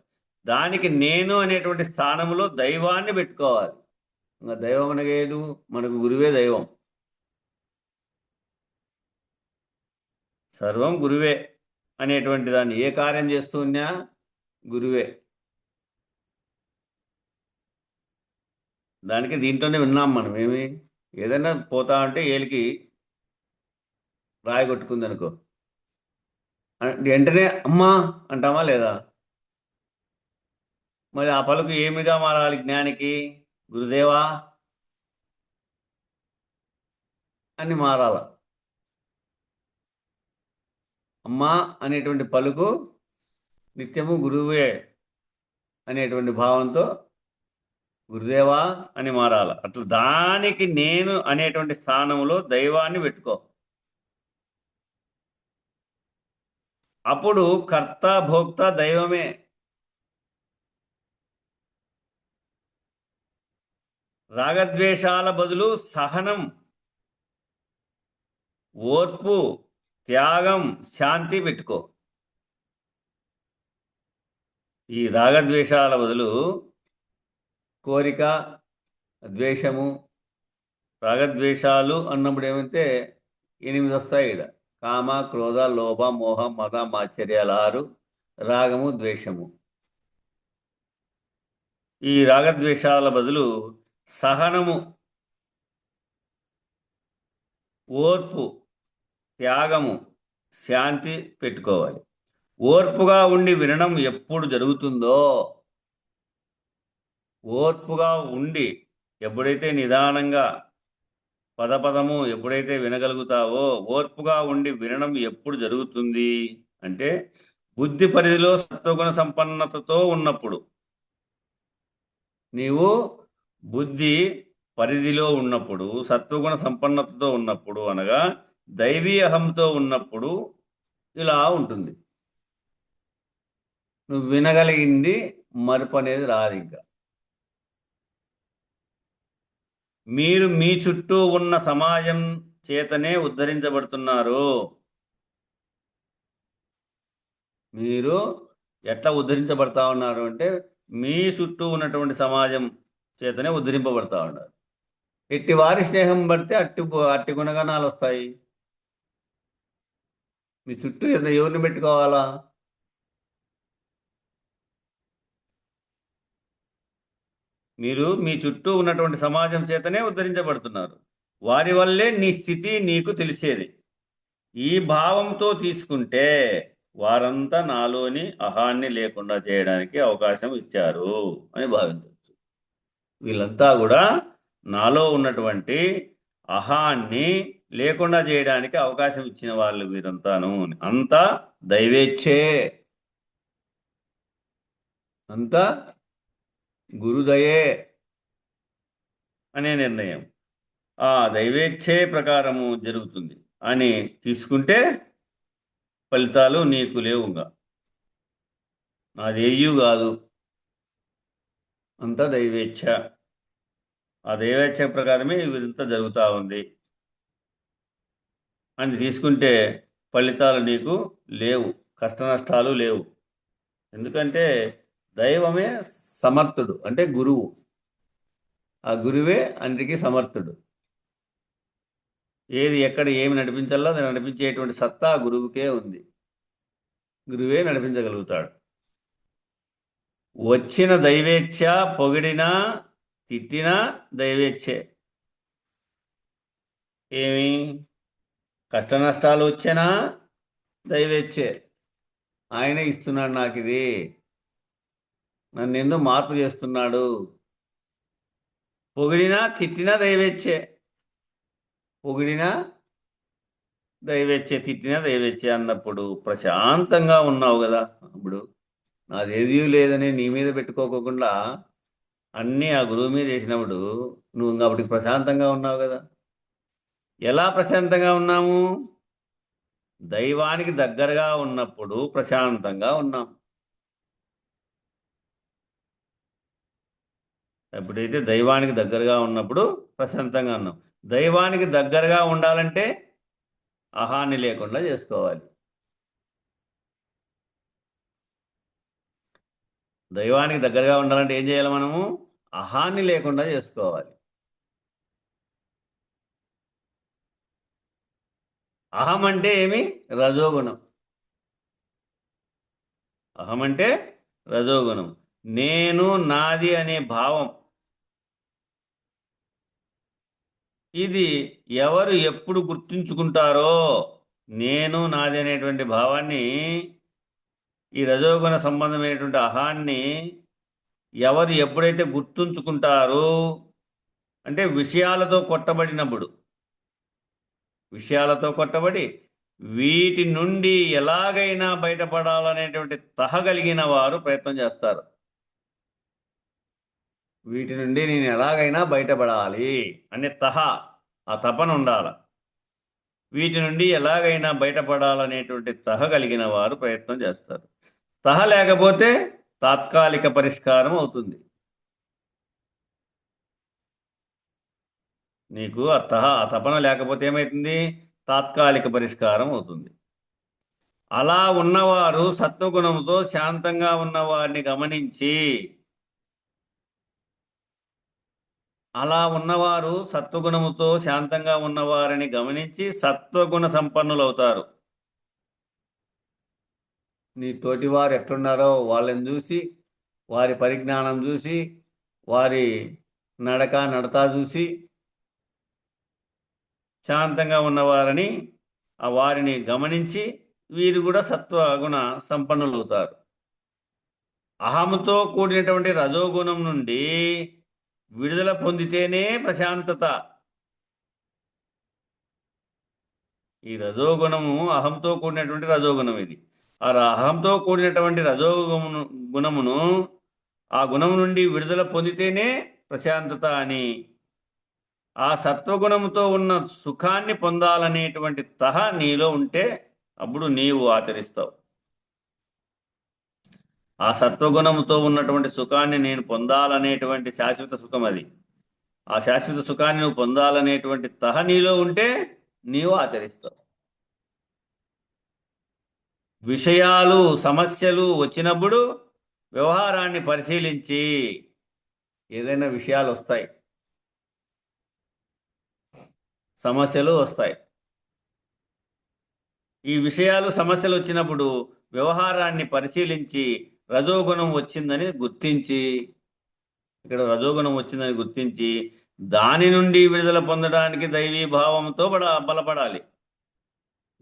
దానికి నేను అనేటువంటి స్థానంలో దైవాన్ని పెట్టుకోవాలి. ఇంకా దైవం అనగేదు, మనకు గురువే దైవం. సర్వం గురువే అనేటువంటి దాన్ని ఏ కార్యం చేస్తున్నా గురువే. దానికి దీంట్లోనే విన్నాం మనం. ఏదైనా పోతా ఉంటే ఏలికి రాయి కొట్టుకుంది అనుకో, వెంటనే అమ్మా అంటామా లేదా? మరి ఆ పలుకు ఏమిగా మారాలి జ్ఞానికి? గురుదేవా అని మారాల. అమ్మా అనేటువంటి పలుకు నిత్యము గురువే అనేటువంటి భావంతో గురుదేవా అని మారాల. అట్లా దానికి నేను అనేటువంటి స్థానంలో దైవాన్ని పెట్టుకో. అప్పుడు కర్త భోక్త దైవమే. రాగద్వేషాల బదులు సహనం, ఓర్పు, త్యాగం, శాంతి పెట్టుకో. ఈ రాగద్వేషాల బదులు కోరిక, ద్వేషము, రాగద్వేషాలు అన్నప్పుడు ఏమంటే 8 వస్తాయి. ఇక్కడ కామ, క్రోధ, లోభ, మోహ, మద, మాత్సర్యాలు 6, రాగము, ద్వేషము. ఈ రాగద్వేషాల బదులు సహనము, ఓర్పు, త్యాగము, శాంతి పెట్టుకోవాలి. ఓర్పుగా ఉండి వినడం ఎప్పుడు జరుగుతుందో, ఓర్పుగా ఉండి ఎప్పుడైతే నిదానంగా పదపదము ఎప్పుడైతే వినగలుగుతావో, ఓర్పుగా ఉండి వినడం ఎప్పుడు జరుగుతుంది అంటే బుద్ధి పరిధిలో సత్వగుణ సంపన్నతతో ఉన్నప్పుడు. నీవు బుద్ధి పరిధిలో ఉన్నప్పుడు, సత్వగుణ సంపన్నతతో ఉన్నప్పుడు, అనగా దైవీ అహంతో ఉన్నప్పుడు ఇలా ఉంటుంది. నువ్వు వినగలిగింది మరుపు అనేది రాదు. ఇంకా మీరు మీ చుట్టూ ఉన్న సమాజం చేతనే ఉద్ధరించబడుతున్నారు. మీరు ఎట్లా ఉద్ధరించబడతా ఉన్నారు అంటే మీ చుట్టూ ఉన్నటువంటి సమాజం చేతనే ఉద్ధరింపబడతా ఉన్నారు. ఎట్టి వారి స్నేహం పడితే అట్టి గుణగణాలు వస్తాయి. మీ చుట్టూ ఎవరిని పెట్టుకోవాలా? మీరు మీ చుట్టూ ఉన్నటువంటి సమాజం చేతనే ఉద్ధరించబడుతున్నారు. వారి వల్లే నీ స్థితి నీకు తెలిసేది. ఈ భావంతో తీసుకుంటే వారంతా నాలోని అహాన్ని లేకుండా చేయడానికి అవకాశం ఇచ్చారు అని భావించవచ్చు. వీళ్ళంతా కూడా నాలో ఉన్నటువంటి అహాన్ని లేకుండా చేయడానికి అవకాశం ఇచ్చిన వాళ్ళు వీరంతాను. అంతా దైవేచ్ఛే, అంతా గురుదయే అనే నిర్ణయం ఆ దైవేచ్ఛే ప్రకారము జరుగుతుంది అని తీసుకుంటే ఫలితాలు నీకు లేవుగా. నాదేయ్యూ కాదు, అంతా దైవేచ్ఛ. ఆ దైవేచ్ఛ ప్రకారమే ఇదంతా జరుగుతూ ఉంది అని తీసుకుంటే ఫలితాలు నీకు లేవు, కష్ట నష్టాలు లేవు. ఎందుకంటే దైవమే సమర్థుడు, అంటే గురువు. ఆ గురువే అన్నిటికీ సమర్థుడు. ఏది ఎక్కడ ఏమి నడిపించాలో అది నడిపించేటువంటి సత్తా గురువుకే ఉంది. గురువే నడిపించగలుగుతాడు. వచ్చిన దైవేచ్ఛ, పొగిడినా తిట్టినా దైవేచ్ఛే. ఏమి కష్ట నష్టాలు వచ్చినా దైవేచ్ఛే. ఆయనే ఇస్తున్నాడు నాకు ఇది, నన్ను ఎందుకు మార్పు చేస్తున్నాడు. పొగిడినా తిట్టినా దైవేచ్ఛే. పొగిడినా దైవేచ్ఛే, తిట్టినా దైవేచ్ఛే అన్నప్పుడు ప్రశాంతంగా ఉన్నావు కదా. అప్పుడు నాదేదీ లేదని నీ మీద పెట్టుకోకుండా అన్నీ ఆ గురువు మీద వేసినప్పుడు నువ్వు కాబట్టి ప్రశాంతంగా ఉన్నావు కదా. ఎలా ప్రశాంతంగా ఉన్నాము? దైవానికి దగ్గరగా ఉన్నప్పుడు ప్రశాంతంగా ఉన్నాం. ఎప్పుడైతే దైవానికి దగ్గరగా ఉన్నప్పుడు ప్రశాంతంగా ఉన్నాం. దైవానికి దగ్గరగా ఉండాలంటే అహాన్ని లేకుండా చేసుకోవాలి. దైవానికి దగ్గరగా ఉండాలంటే ఏం చేయాలి? మనము అహాన్ని లేకుండా చేసుకోవాలి. అహం అంటే ఏమి? రజోగుణం. అహం అంటే రజోగుణం. నేను నాది అనే భావం. ఇది ఎవరు ఎప్పుడు గుర్తుంచుకుంటారో, నేను నాది అనేటువంటి భావాన్ని, ఈ రజోగుణ సంబంధమైనటువంటి అహాన్ని ఎవరు ఎప్పుడైతే గుర్తుంచుకుంటారో, అంటే విషయాలతో కొట్టబడినప్పుడు, విషయాలతో కొట్టబడి వీటి నుండి ఎలాగైనా బయటపడాలనేటువంటి తహ కలిగిన వారు ప్రయత్నం చేస్తారు. వీటి నుండి నేను ఎలాగైనా బయటపడాలి అనే తహ, ఆ తపన ఉండాల. వీటి నుండి ఎలాగైనా బయటపడాలనేటువంటి తహ కలిగిన వారు ప్రయత్నం చేస్తారు. తహ లేకపోతే తాత్కాలిక పరిష్కారం అవుతుంది. నీకు ఆ తపన లేకపోతే ఏమవుతుంది? తాత్కాలిక పరిష్కారం అవుతుంది. అలా ఉన్నవారు సత్వగుణంతో శాంతంగా ఉన్నవారిని గమనించి, అలా ఉన్నవారు సత్వగుణముతో శాంతంగా ఉన్నవారిని గమనించి సత్వగుణ సంపన్నులు అవుతారు. నీ తోటివారు ఎట్లున్నారో వాళ్ళని చూసి, వారి పరిజ్ఞానం చూసి, వారి నడతా చూసి శాంతంగా ఉన్నవారని వారిని గమనించి వీరు కూడా సత్వగుణ సంపన్నులు అవుతారు. అహముతో కూడినటువంటి రజోగుణం నుండి విడుదల పొందితేనే ప్రశాంతత. ఈ రజోగుణము అహంతో కూడినటువంటి రజోగుణం. ఇది ఆ అహంతో కూడినటువంటి గుణమును, ఆ గుణము నుండి విడుదల పొందితేనే ప్రశాంతత అని, ఆ సత్వగుణముతో ఉన్న సుఖాన్ని పొందాలనేటువంటి తహ నీలో ఉంటే అప్పుడు నీవు ఆచరిస్తావు. ఆ సత్వగుణముతో ఉన్నటువంటి సుఖాన్ని నేను పొందాలనేటువంటి శాశ్వత సుఖం అది. ఆ శాశ్వత సుఖాన్ని నువ్వు పొందాలనేటువంటి తహ నీలో ఉంటే నీవు ఆచరిస్తావు. విషయాలు సమస్యలు వచ్చినప్పుడు వ్యవహారాన్ని పరిశీలించి ఏదైనా విషయాలు వస్తాయి, సమస్యలు వస్తాయి. ఈ విషయాలు సమస్యలు వచ్చినప్పుడు వ్యవహారాన్ని పరిశీలించి రజోగుణం వచ్చిందని గుర్తించి, ఇక్కడ రజోగుణం వచ్చిందని గుర్తించి దాని నుండి విడుదల పొందడానికి దైవీ భావంతో బలపడాలి.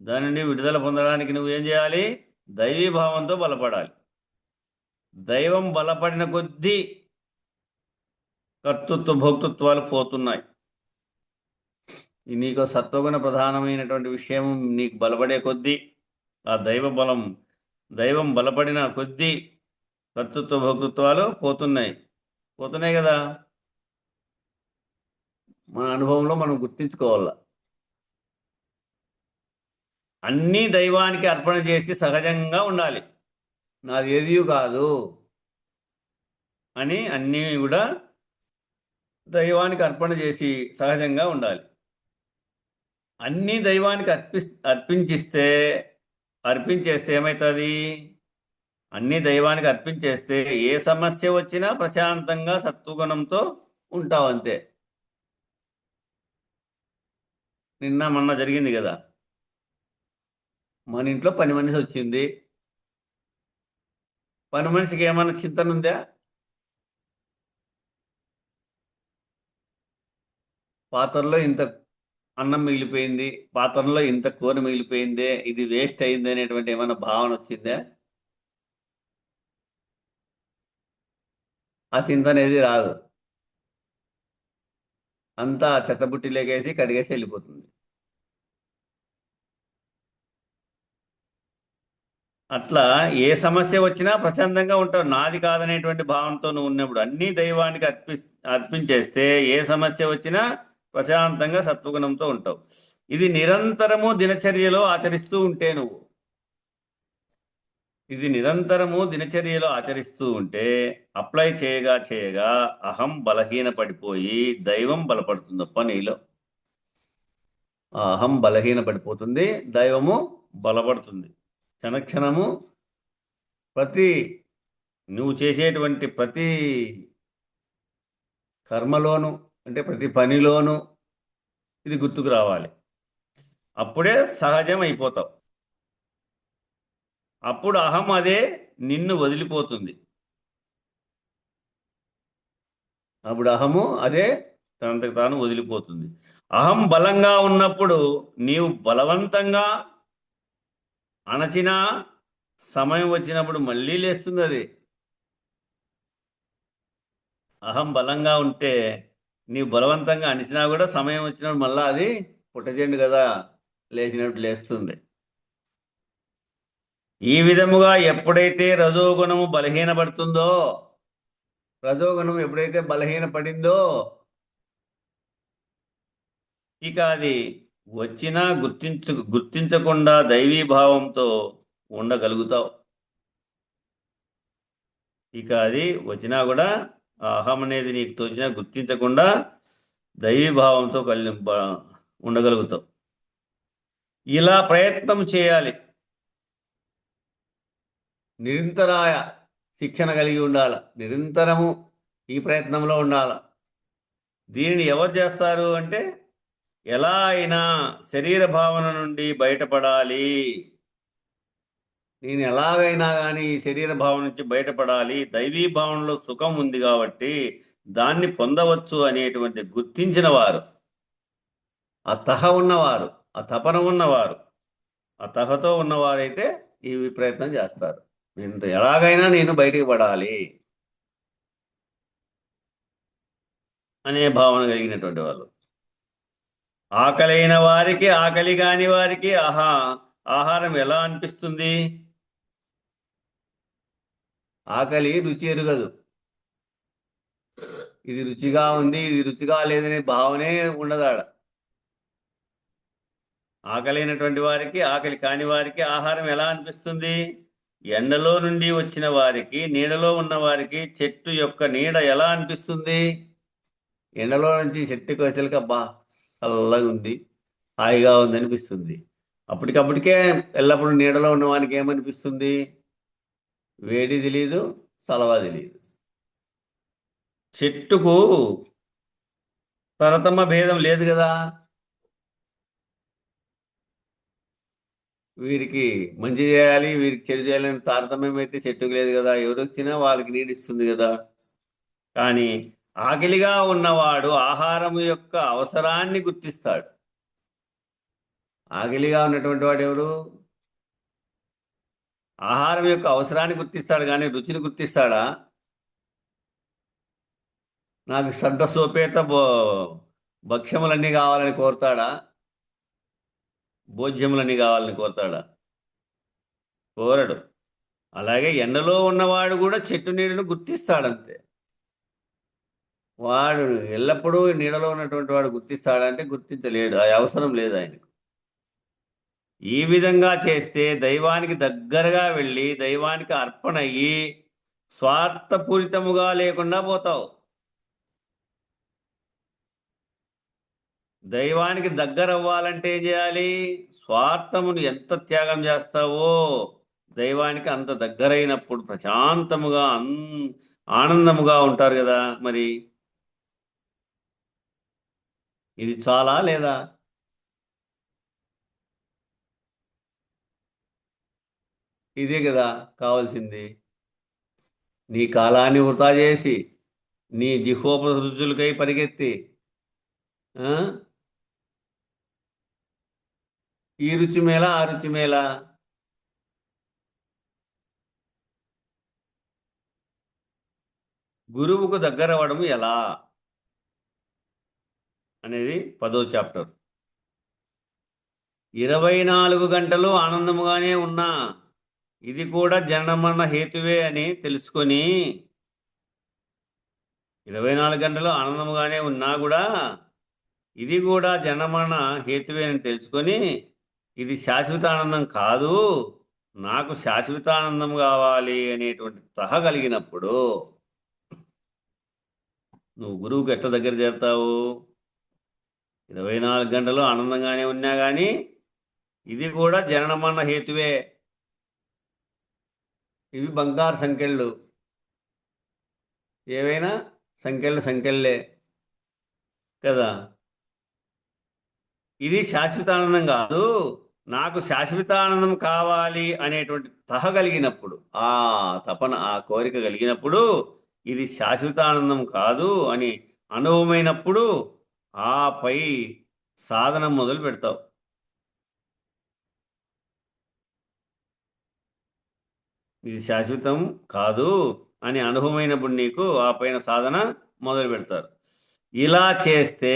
దాని నుండి విడుదల పొందడానికి నువ్వేం చేయాలి? దైవీ భావంతో బలపడాలి. దైవం బలపడిన కొద్దీ కర్తృత్వ భోక్తృత్వాలు పోతున్నాయి. నీకు సత్వగుణ ప్రధానమైనటువంటి విషయం నీకు బలపడే కొద్దీ, ఆ దైవం బలపడిన కొద్దీ కర్తృత్వ భోక్తృత్వాలు పోతున్నాయి కదా. మన అనుభవంలో మనం గుర్తించుకోవాలా. అన్నీ దైవానికి అర్పణ చేసి సహజంగా ఉండాలి. నాది ఏది కాదు అని అన్నీ కూడా దైవానికి అర్పణ చేసి సహజంగా ఉండాలి. అన్నీ దైవానికి అర్పించేస్తే ఏమవుతుంది? అన్నీ దైవానికి అర్పించేస్తే ఏ సమస్య వచ్చినా ప్రశాంతంగా సత్వగుణంతో ఉంటావు అంతే. నిన్న మొన్న జరిగింది కదా, మన ఇంట్లో పని మనిషి వచ్చింది. పని మనిషికి ఏమన్నా చింతన ఉందా? పాత్రలో ఇంత అన్నం మిగిలిపోయింది, పాత్రలో ఇంత కూర మిగిలిపోయిందే, ఇది వేస్ట్ అయింది అనేటువంటి ఏమైనా భావన వచ్చిందా? ఆ చింత అనేది రాదు. అంతా చెత్తబుట్టిలోకేసి కడిగేసి వెళ్ళిపోతుంది. అట్లా ఏ సమస్య వచ్చినా ప్రశాంతంగా ఉంటావు. నాది కాదనేటువంటి భావంతో నువ్వు ఉన్నప్పుడు అన్నీ దైవానికి అర్పించేస్తే ఏ సమస్య వచ్చినా ప్రశాంతంగా సత్వగుణంతో ఉంటావు. ఇది నిరంతరము దినచర్యలో ఆచరిస్తూ ఉంటే ఆచరిస్తూ ఉంటే అప్లై చేయగా అహం బలహీన పడిపోయి దైవం బలపడుతుందప్ప నీలో. ఆ అహం బలహీన పడిపోతుంది, దైవము బలపడుతుంది. క్షణక్షణము నువ్వు చేసేటువంటి ప్రతి కర్మలోను, అంటే ప్రతి పనిలోనూ ఇది గుర్తుకు రావాలి. అప్పుడే సహజం అయిపోతావు. అప్పుడు అహం అదే నిన్ను వదిలిపోతుంది. అప్పుడు అహము అదే తనంతకు తాను వదిలిపోతుంది. అహం బలంగా ఉన్నప్పుడు నీవు బలవంతంగా అణచినా సమయం వచ్చినప్పుడు మళ్ళీ లేస్తుంది అది. అహం బలంగా ఉంటే నీవు బలవంతంగా అణిచినా కూడా సమయం వచ్చినప్పుడు మళ్ళీ అది పుట్టజెండు కదా, లేచినప్పుడు లేస్తుంది. ఈ విధముగా ఎప్పుడైతే రజోగుణము ఎప్పుడైతే బలహీనపడిందో ఇక అది వచ్చినా గుర్తించకుండా దైవీ భావంతో ఉండగలుగుతావు. ఇక అది వచ్చినా కూడా ఆ అహం అనేది నీకు తోచినా గుర్తించకుండా దైవీ భావంతో ఉండగలుగుతావు. ఇలా ప్రయత్నం చేయాలి. నిరంతరాయ శిక్షణ కలిగి ఉండాలి. నిరంతరము ఈ ప్రయత్నంలో ఉండాలి. దీనిని ఎవరు చేస్తారు అంటే, ఎలా అయినా శరీర భావన నుండి బయటపడాలి. నేను ఎలాగైనా కానీ ఈ శరీర భావన నుంచి బయటపడాలి, దైవీ భావనలో సుఖం ఉంది కాబట్టి దాన్ని పొందవచ్చు అనేటువంటి గుర్తించిన వారు, ఆ తహ ఉన్నవారు, ఆ తపన ఉన్నవారు, ఆ తహతో ఉన్నవారైతే ఈ ప్రయత్నం చేస్తారు. ఎలాగైనా నేను బయటికి పడాలి అనే భావన కలిగినటువంటి వాళ్ళు. ఆకలైన వారికి, ఆకలి కాని వారికి ఆహారం ఎలా అనిపిస్తుంది? ఆకలి రుచి ఎరుగదు. ఇది రుచిగా ఉంది, ఇది రుచిగా లేదనే భావనే ఉండదాడ. ఆకలైనటువంటి వారికి, ఆకలి కాని వారికి ఆహారం ఎలా అనిపిస్తుంది? ఎండలో నుండి వచ్చిన వారికి, నీడలో ఉన్న వారికి చెట్టు యొక్క నీడ ఎలా అనిపిస్తుంది? ఎండలో నుంచి చెట్టుకి వచ్చేలక చల్లగా ఉంది, హాయిగా ఉంది అనిపిస్తుంది. అప్పటికప్పటికే ఎల్లప్పుడూ నీడలో ఉన్న వానికి ఏమనిపిస్తుంది? వేడి తెలీదు, చలవా తెలియదు. చెట్టుకు తరతమ భేదం లేదు కదా. వీరికి మంచి చేయాలి, వీరికి చెడు చేయాలని తారతమ్యం అయితే చెట్టుకు లేదు కదా. ఎవరు వచ్చినా వాళ్ళకి నీడిస్తుంది కదా. కానీ ఆకలిగా ఉన్నవాడు ఆహారం యొక్క అవసరాన్ని గుర్తిస్తాడు. ఆకలిగా ఉన్నటువంటి వాడు ఎవరు? ఆహారం యొక్క అవసరాన్ని గుర్తిస్తాడు, కానీ రుచిని గుర్తిస్తాడా? నాకు శ్రద్ధ సోపేత భక్ష్యములన్నీ కావాలని కోరుతాడా? భోజ్యములన్నీ కావాలని కోరుతాడా? కోరడు. అలాగే ఎండలో ఉన్నవాడు కూడా చెట్టు నీడను గుర్తిస్తాడంతే. వాడు ఎల్లప్పుడూ నీడలో ఉన్నటువంటి వాడు గుర్తిస్తాడంటే గుర్తించలేడు. ఆ అవసరం లేదు ఆయనకు. ఈ విధంగా చేస్తే దైవానికి దగ్గరగా వెళ్ళి దైవానికి అర్పణ అయ్యి స్వార్థపూరితముగా లేకుండా పోతావు. దైవానికి దగ్గర అవ్వాలంటే ఏం చేయాలి? స్వార్థమును ఎంత త్యాగం చేస్తావో దైవానికి అంత దగ్గరైనప్పుడు ప్రశాంతముగా ఆనందముగా ఉంటారు కదా. మరి ఇది చాలా లేదా? ఇదే కదా కావాల్సింది. నీ కాలాన్ని వృధా చేసి నీ జిహ్వోపరుచులకై పరిగెత్తి ఈ రుచి మేళ ఆ రుచి మేళ. గురువుకు దగ్గర అవ్వడం ఎలా అనేది 10వ చాప్టర్. 24 గంటలు ఆనందముగానే ఉన్నా ఇది కూడా జనమరణ హేతువే అని తెలుసుకొని, 24 గంటలు ఆనందముగానే ఉన్నా కూడా ఇది కూడా జనమరణ హేతువే అని తెలుసుకొని, ఇది శాశ్వత ఆనందం కాదు, నాకు శాశ్వత ఆనందం కావాలి అనేటువంటి తహ కలిగినప్పుడు నువ్వు గురువుకి ఎట్లా దగ్గర చేరుతావు? 24 గంటలు ఆనందంగానే ఉన్నా కానీ ఇది కూడా జనన మరణ హేతువే. ఇవి బంగారు సంఖ్యలు, ఏవైనా సంఖ్యలే కదా. ఇది శాశ్వతానందం కాదు, నాకు శాశ్వతానందం కావాలి అనేటువంటి తహ కలిగినప్పుడు, ఆ తపన ఆ కోరిక కలిగినప్పుడు, ఇది శాశ్వతానందం కాదు అని అనుభవమైనప్పుడు ఆపై సాధన మొదలు పెడతావు. ఇది శాశ్వతం కాదు అని అనుభవమైనప్పుడు నీకు ఆ పైన సాధన మొదలు పెడతారు. ఇలా చేస్తే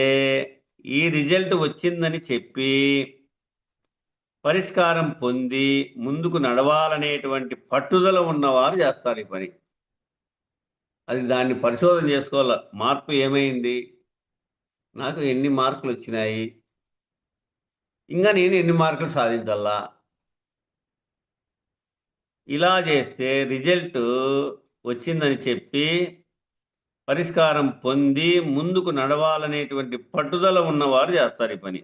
ఈ రిజల్ట్ వచ్చిందని చెప్పి పరిష్కారం పొంది ముందుకు నడవాలనేటువంటి పట్టుదల ఉన్నవారు చేస్తారు ఈ పని. అది దాన్ని పరిశోధన చేసుకోవాలి. మార్పు ఏమైంది, నాకు ఎన్ని మార్కులు వచ్చినాయి, ఇంకా నేను ఎన్ని మార్కులు సాధించాలా. ఇలా చేస్తే రిజల్ట్ వచ్చిందని చెప్పి పరిష్కారం పొంది ముందుకు నడవాలనేటువంటి పట్టుదల ఉన్నవారు చేస్తారు ఈ పని.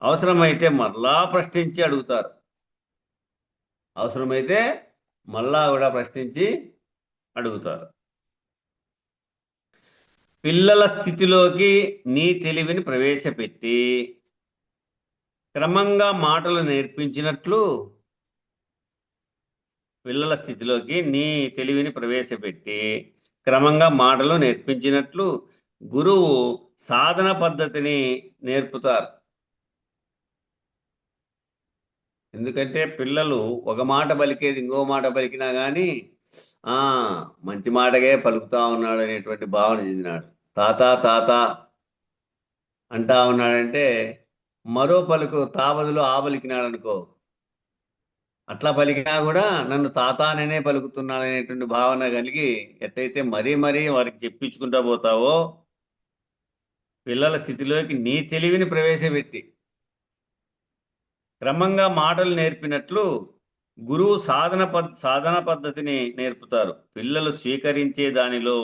అవసరమైతే మళ్ళా ప్రశ్నించి అడుగుతారు. అవసరమైతే మళ్ళా కూడా ప్రశ్నించి అడుగుతారు. పిల్లల స్థితిలోకి నీ తెలివిని ప్రవేశపెట్టి క్రమంగా మాటలు నేర్పించినట్లు, పిల్లల స్థితిలోకి నీ తెలివిని ప్రవేశపెట్టి క్రమంగా మాటలు నేర్పించినట్లు గురువు సాధన పద్ధతిని నేర్పుతారు. ఎందుకంటే పిల్లలు ఒక మాట పలికేది ఇంకో మాట పలికినా కానీ మంచి మాటగే పలుకుతా ఉన్నాడు అనేటువంటి భావన చెందినాడు. తాత తాత అంటా ఉన్నాడంటే మరో పలుకు తా బదులు ఆ పలికినాడు అనుకో, అట్లా పలికినా కూడా నన్ను తాతాననే పలుకుతున్నాడు అనేటువంటి భావన కలిగి ఎట్టయితే మరీ వారికి చెప్పించుకుంటా పోతావో, పిల్లల స్థితిలోకి నీ తెలివిని ప్రవేశపెట్టి క్రమంగా మాటలు నేర్పినట్లు గురువు సాధన పద్ధతిని నేర్పుతారు. పిల్లలు స్వీకరించే దానిలో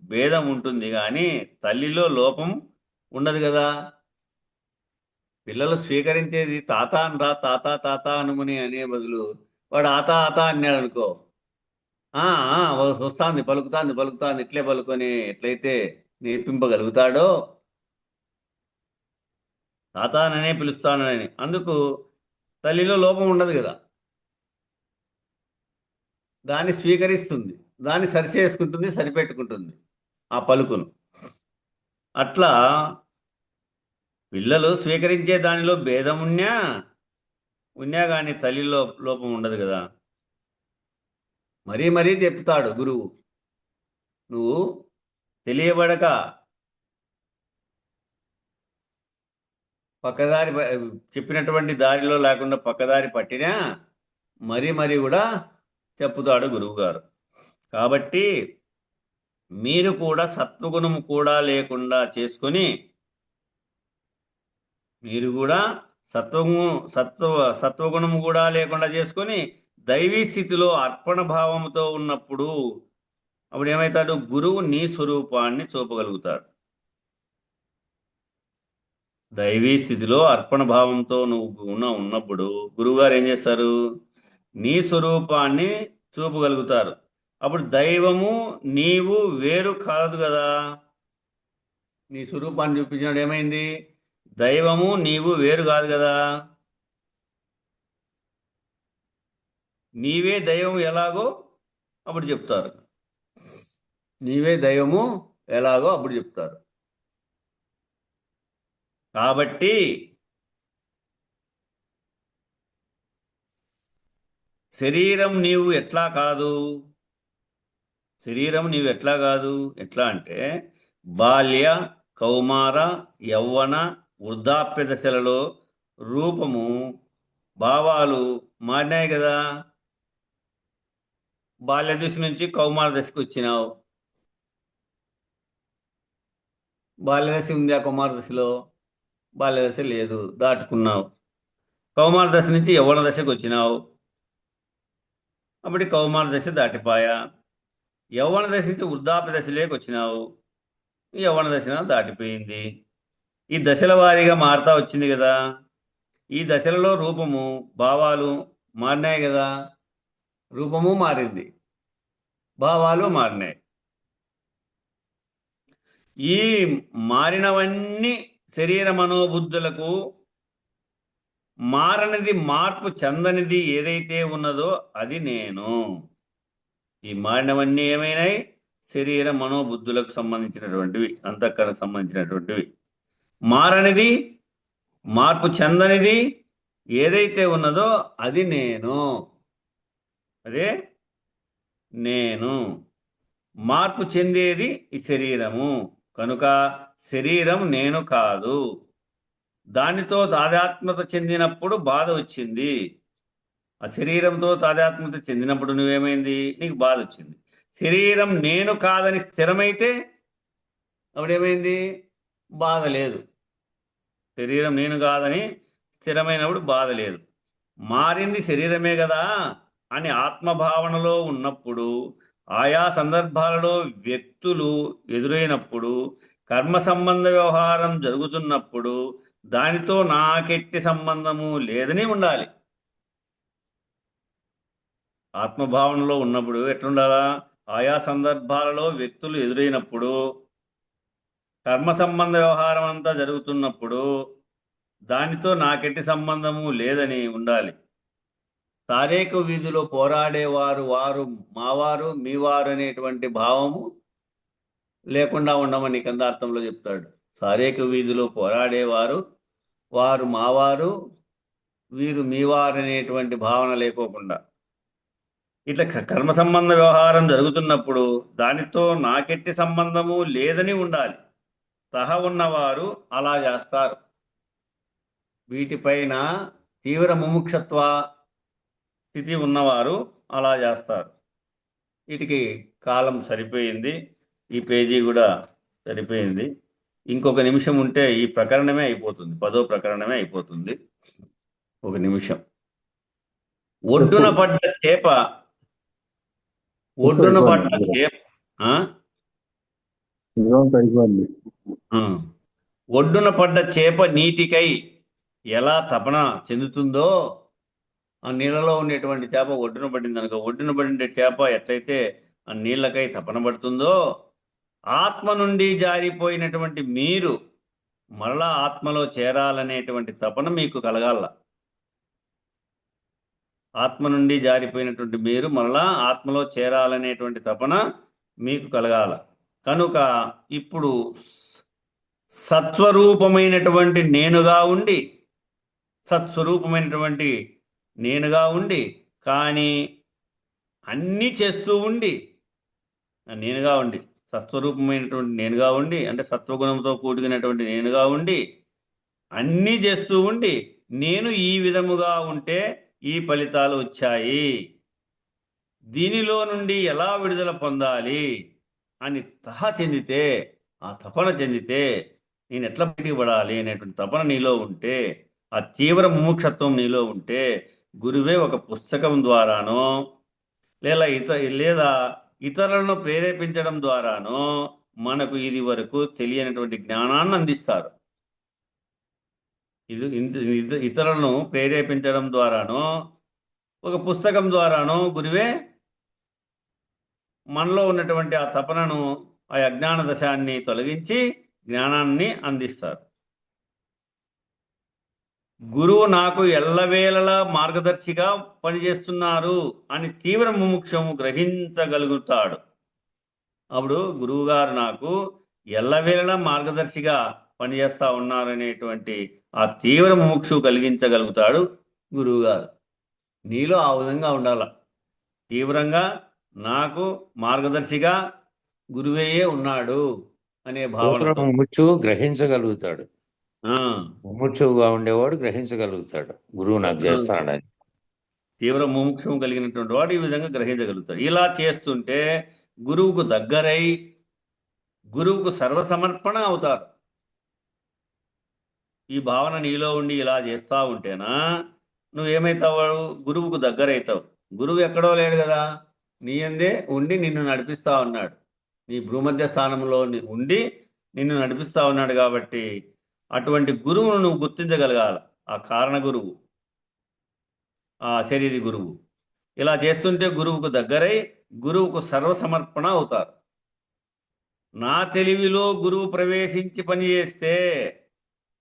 భేదం ఉంటుంది కానీ తల్లిలో లోపం ఉండదు కదా. పిల్లలు స్వీకరించేది తాత అనరా, తాత తాత అనుముని అనే బదులు వాడు ఆత ఆత అన్నాడు అనుకో, ఆ, వస్తాంది, పలుకుతాంది ఇట్లే పలుకొని ఎట్లయితే నేర్పింపగలుగుతాడో తాతాననే పిలుస్తానని, అందుకు తల్లిలో లోపం ఉండదు కదా, దాన్ని స్వీకరిస్తుంది, దాన్ని సరిచేసుకుంటుంది, సరిపెట్టుకుంటుంది ఆ పలుకును. అట్లా పిల్లలు స్వీకరించే దానిలో భేదం ఉన్నా కానీ తల్లిలో లోపం ఉండదు కదా. మరీ చెప్తాడు గురువు, నువ్వు తెలియబడక పక్కదారి చెప్పినటువంటి దారిలో లేకుండా పక్కదారి పట్టినా మరీ కూడా చెప్పుతాడు గురువు గారు. కాబట్టి మీరు కూడా సత్వగుణము కూడా లేకుండా చేసుకొని, మీరు కూడా సత్వగుణము కూడా లేకుండా చేసుకొని దైవీ స్థితిలో అర్పణ భావముతో ఉన్నప్పుడు అప్పుడు ఏమవుతాడు, గురువు నీ స్వరూపాన్ని చూపగలుగుతాడు. దైవీ స్థితిలో అర్పణ భావంతో నువ్వు ఉన్నప్పుడు గురువుగారు ఏం చేస్తారు, నీ స్వరూపాన్ని చూపగలుగుతారు. అప్పుడు దైవము నీవు వేరు కాదు కదా. నీ స్వరూపాన్ని చూపించినప్పుడు ఏమైంది, దైవము నీవు వేరు కాదు కదా. నీవే దైవం ఎలాగో అప్పుడు చెప్తారు, నీవే దైవము ఎలాగో అప్పుడు చెప్తారు. కాబట్టి శరీరం నీవు ఎట్లా కాదు, ఎట్లా అంటే బాల్య, కౌమార, యవ్వన, వృద్ధాప్య దశలలో రూపము, భావాలు మారినాయి కదా. బాల్య దశ నుంచి కౌమార దశకు వచ్చినావు, బాల్య దశ ఉంది, ఆ కౌమార దశలో బాల్య దశ లేదు, దాటుకున్నావు. కౌమార దశ నుంచి యవ్వన దశకు వచ్చినావు, అప్పటి కౌమార దశ దాటిపోయా. యవ్వన దశ నుంచి వృద్ధాప్య దశలోకి వచ్చినావు, యవ్వన దశ దాటిపోయింది. ఈ దశల వారీగా మారుతా వచ్చింది కదా. ఈ దశలలో రూపము, భావాలు మారినాయి కదా. రూపము మారింది, భావాలు మారినాయి. ఈ మారినవన్నీ శరీర మనోబుద్ధులకు మారనిది, మార్పు చెందనిది ఏదైతే ఉన్నదో అది నేను. ఈ మారినవన్నీ ఏమైనాయి, శరీర మనోబుద్ధులకు సంబంధించినటువంటివి, అంతఃకరణకు సంబంధించినటువంటివి. మారనిది, మార్పు చెందనిది ఏదైతే ఉన్నదో అది నేను, అదే నేను. మార్పు చెందేది ఈ శరీరము కనుక శరీరం నేను కాదు. దానితో తాదాత్మ్యత చెందినప్పుడు బాధ వచ్చింది. ఆ శరీరంతో తాదాత్మ్యత చెందినప్పుడు నువ్వేమైంది, నీకు బాధ వచ్చింది. శరీరం నేను కాదని స్థిరమైతే అప్పుడేమైంది, బాధ లేదు. శరీరం నేను కాదని స్థిరమైనప్పుడు బాధ లేదు. మారింది శరీరమే కదా అని ఆత్మభావనలో ఉన్నప్పుడు, ఆయా సందర్భాలలో వ్యక్తులు ఎదురైనప్పుడు, కర్మ సంబంధ వ్యవహారం జరుగుతున్నప్పుడు దానితో నాకెట్టి సంబంధము లేదని ఉండాలి. ఆత్మభావనలో ఉన్నప్పుడు ఎట్లుండాలా, ఆయా సందర్భాలలో వ్యక్తులు ఎదురైనప్పుడు, కర్మ సంబంధ వ్యవహారం అంతా జరుగుతున్నప్పుడు దానితో నాకెట్టి సంబంధము లేదని ఉండాలి. తారేకు వీధిలో పోరాడేవారు వారు మావారు మీవారు అనేటువంటి భావము లేకుండా ఉండమని కందార్థంలో చెప్తాడు. తారేకు వీధిలో పోరాడేవారు వారు మావారు, వీరు మీవారు అనేటువంటి భావన లేకోకుండా, ఇట్లా కర్మ సంబంధ వ్యవహారం జరుగుతున్నప్పుడు దానితో నాకెట్టి సంబంధము లేదని ఉండాలి. సహా ఉన్నవారు అలా చేస్తారు. వీటిపైన తీవ్ర ముముక్షత్వ స్థితి ఉన్నవారు అలా చేస్తారు. వీటికి కాలం సరిపోయింది, ఈ పేజీ కూడా సరిపోయింది. ఇంకొక నిమిషం ఉంటే ఈ ప్రకరణమే అయిపోతుంది, 10వ ప్రకరణమే అయిపోతుంది. ఒక నిమిషం. ఒడ్డున పడ్డ చేప ఒడ్డున పడ్డ చేప నీటికై ఎలా తపన చెందుతుందో ఆ నీళ్ళలో ఉండేటువంటి చేప ఒడ్డున పడింది అనుకో, ఒడ్డున పడిన చేప ఎట్లయితే ఆ నీళ్ళకై తపన పడుతుందో, ఆత్మ నుండి జారిపోయినటువంటి మీరు మరలా ఆత్మలో చేరాలనేటువంటి తపన మీకు కలగాల. ఆత్మ నుండి జారిపోయినటువంటి మీరు మరలా ఆత్మలో చేరాలనేటువంటి తపన మీకు కలగాల. కనుక ఇప్పుడు సత్స్వరూపమైనటువంటి నేనుగా ఉండి, సత్స్వరూపమైనటువంటి నేనుగా ఉండి, కానీ అన్నీ చేస్తూ ఉండి, నేనుగా ఉండి, సత్స్వరూపమైనటువంటి నేనుగా ఉండి, అంటే సత్వగుణంతో కూడుకున్నటువంటి నేనుగా ఉండి, అన్నీ చేస్తూ ఉండి, నేను ఈ విధముగా ఉంటే ఈ ఫలితాలు వచ్చాయి, దీనిలో నుండి ఎలా విడుదల పొందాలి అని చెందితే, ఆ తపన చెందితే, నేను ఎట్లా బయటికి పడాలి అనేటువంటి తపన నీలో ఉంటే, ఆ తీవ్ర ముముక్షత్వం నీలో ఉంటే, గురువే ఒక పుస్తకం ద్వారానో లేదా ఇతరులను ప్రేరేపించడం ద్వారానో మనకు ఇది వరకు తెలియనటువంటి జ్ఞానాన్ని అందిస్తారు. ఇతరులను ప్రేరేపించడం ద్వారానో ఒక పుస్తకం ద్వారానో గురువే మనలో ఉన్నటువంటి ఆ తపనను, ఆ అజ్ఞాన దశాన్ని తొలగించి జ్ఞానాన్ని అందిస్తారు. గురువు నాకు ఎల్లవేళలా మార్గదర్శిగా పనిచేస్తున్నారు అని తీవ్ర ముముక్షము గ్రహించగలుగుతాడు. అప్పుడు గురువుగారు నాకు ఎల్లవేళలా మార్గదర్శిగా పనిచేస్తూ ఉన్నారనేటువంటి ఆ తీవ్ర ముముక్షు కలిగించగలుగుతాడు గురువుగారు. నీలో ఆ విధంగా ఉండాల. తీవ్రంగా నాకు మార్గదర్శిగా గురువేయే ఉన్నాడు అనే భావన. ముముక్షు గ్రహించగలుగుతాడు. ముముక్షువుగా ఉండేవాడు గ్రహించగలుగుతాడు, గురువు నాకు చేస్తాడని. తీవ్ర ముముక్షం కలిగినటువంటి వాడు ఈ విధంగా గ్రహించగలుగుతాడు. ఇలా చేస్తుంటే గురువుకు దగ్గరై గురువుకు సర్వసమర్పణ అవుతారు. ఈ భావన నీలో ఉండి ఇలా చేస్తూ ఉంటేనా నువ్వేమైతావు? గురువుకు దగ్గరైతావు. గురువు ఎక్కడో లేడు కదా, నీ అందే ఉండి నిన్ను నడిపిస్తూ ఉన్నాడు. నీ భూమధ్య స్థానంలో ఉండి నిన్ను నడిపిస్తూ ఉన్నాడు. కాబట్టి అటువంటి గురువును నువ్వు గుర్తించగలగాల. ఆ కారణ గురువు, ఆ శరీర గురువు. ఇలా చేస్తుంటే గురువుకు దగ్గరై గురువుకు సర్వసమర్పణ అవుతారు. నా తెలివిలో గురువు ప్రవేశించి పనిచేస్తే,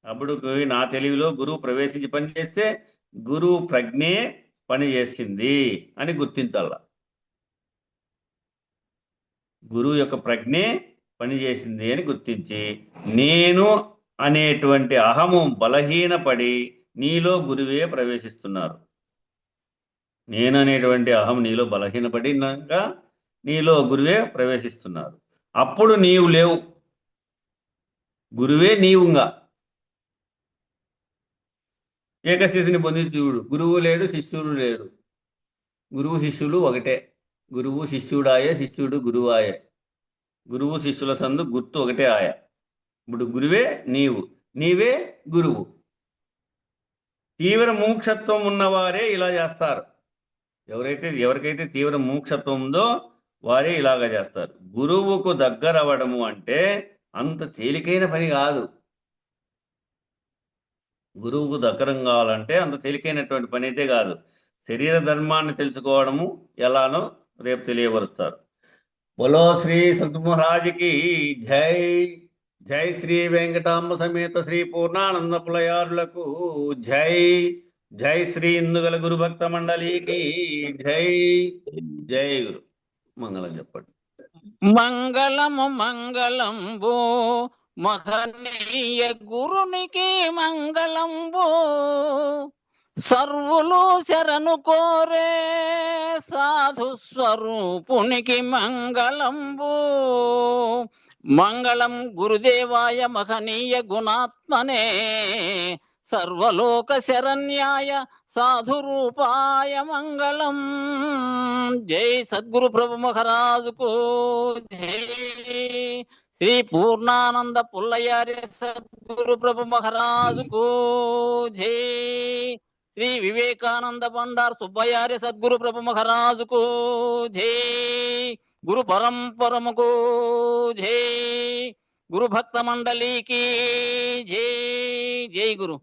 అప్పుడు నా తెలివిలో గురువు ప్రవేశించి పనిచేస్తే గురువు ప్రజ్ఞే పనిచేసింది అని గుర్తించాల. గురువు యొక్క ప్రజ్ఞే పనిచేసింది అని గుర్తించి, నేను అనేటువంటి అహము బలహీనపడి నీలో గురువే ప్రవేశిస్తున్నారు. నేను అనేటువంటి అహం నీలో బలహీనపడినాక నీలో గురువే ప్రవేశిస్తున్నారు. అప్పుడు నీవు లేవు, గురువే నీవుగా. ఏకస్థితిని పొంది చూడు. గురువు లేడు, శిష్యుడు లేడు. గురువు శిష్యులు ఒకటే. గురువు శిష్యుడాయే, శిష్యుడు గురువాయే. గురువు శిష్యుల సందు గుర్తు ఒకటే ఆయ. ఇప్పుడు గురువే నీవు, నీవే గురువు. తీవ్ర ముముక్షత్వం ఉన్నవారే ఇలా చేస్తారు. ఎవరికైతే తీవ్ర ముముక్షత్వం ఉందో వారే ఇలాగా చేస్తారు. గురువుకు దగ్గరవ్వడము అంటే అంత తేలికైన పని కాదు. గురువుకు దగ్గరం కావాలంటే అంత తేలికైనటువంటి పని అయితే కాదు. శరీర ధర్మాన్ని తెలుసుకోవడము ఎలానో రేపు తెలియపరుస్తారు. బోలో శ్రీ సంత్ మహారాజుకి జై. జై శ్రీ వెంకటాంబ సమేత శ్రీ పూర్ణానంద పులయారులకు జై. జై శ్రీ ఇందుగల గురు భక్త మండలికి జై. జై గురు. మంగళం చెప్పండి. మంగళము మంగళంబు మహనీయ గురునికి మంగళంబు. సర్వులు శరణు కోరే సాధు స్వరూపునికి మంగళంబు. మంగళం గురుదేవాయ మహనీయ గుణాత్మనే. సర్వలోక శరణ్యాయ సాధు రూపాయ మంగళం. జై సద్గురు ప్రభు మహారాజుకు జై. శ్రీ పూర్ణానంద పుల్లయార్య సద్గురు ప్రభు మహారాజుకు జై. శ్రీ వివేకానంద బండార్ సుబ్బయార్య సద్గురు ప్రభు మహారాజుకు జై. గురు పరంపరముకు జై. గురు భక్త మండలికి జై. జై గురు.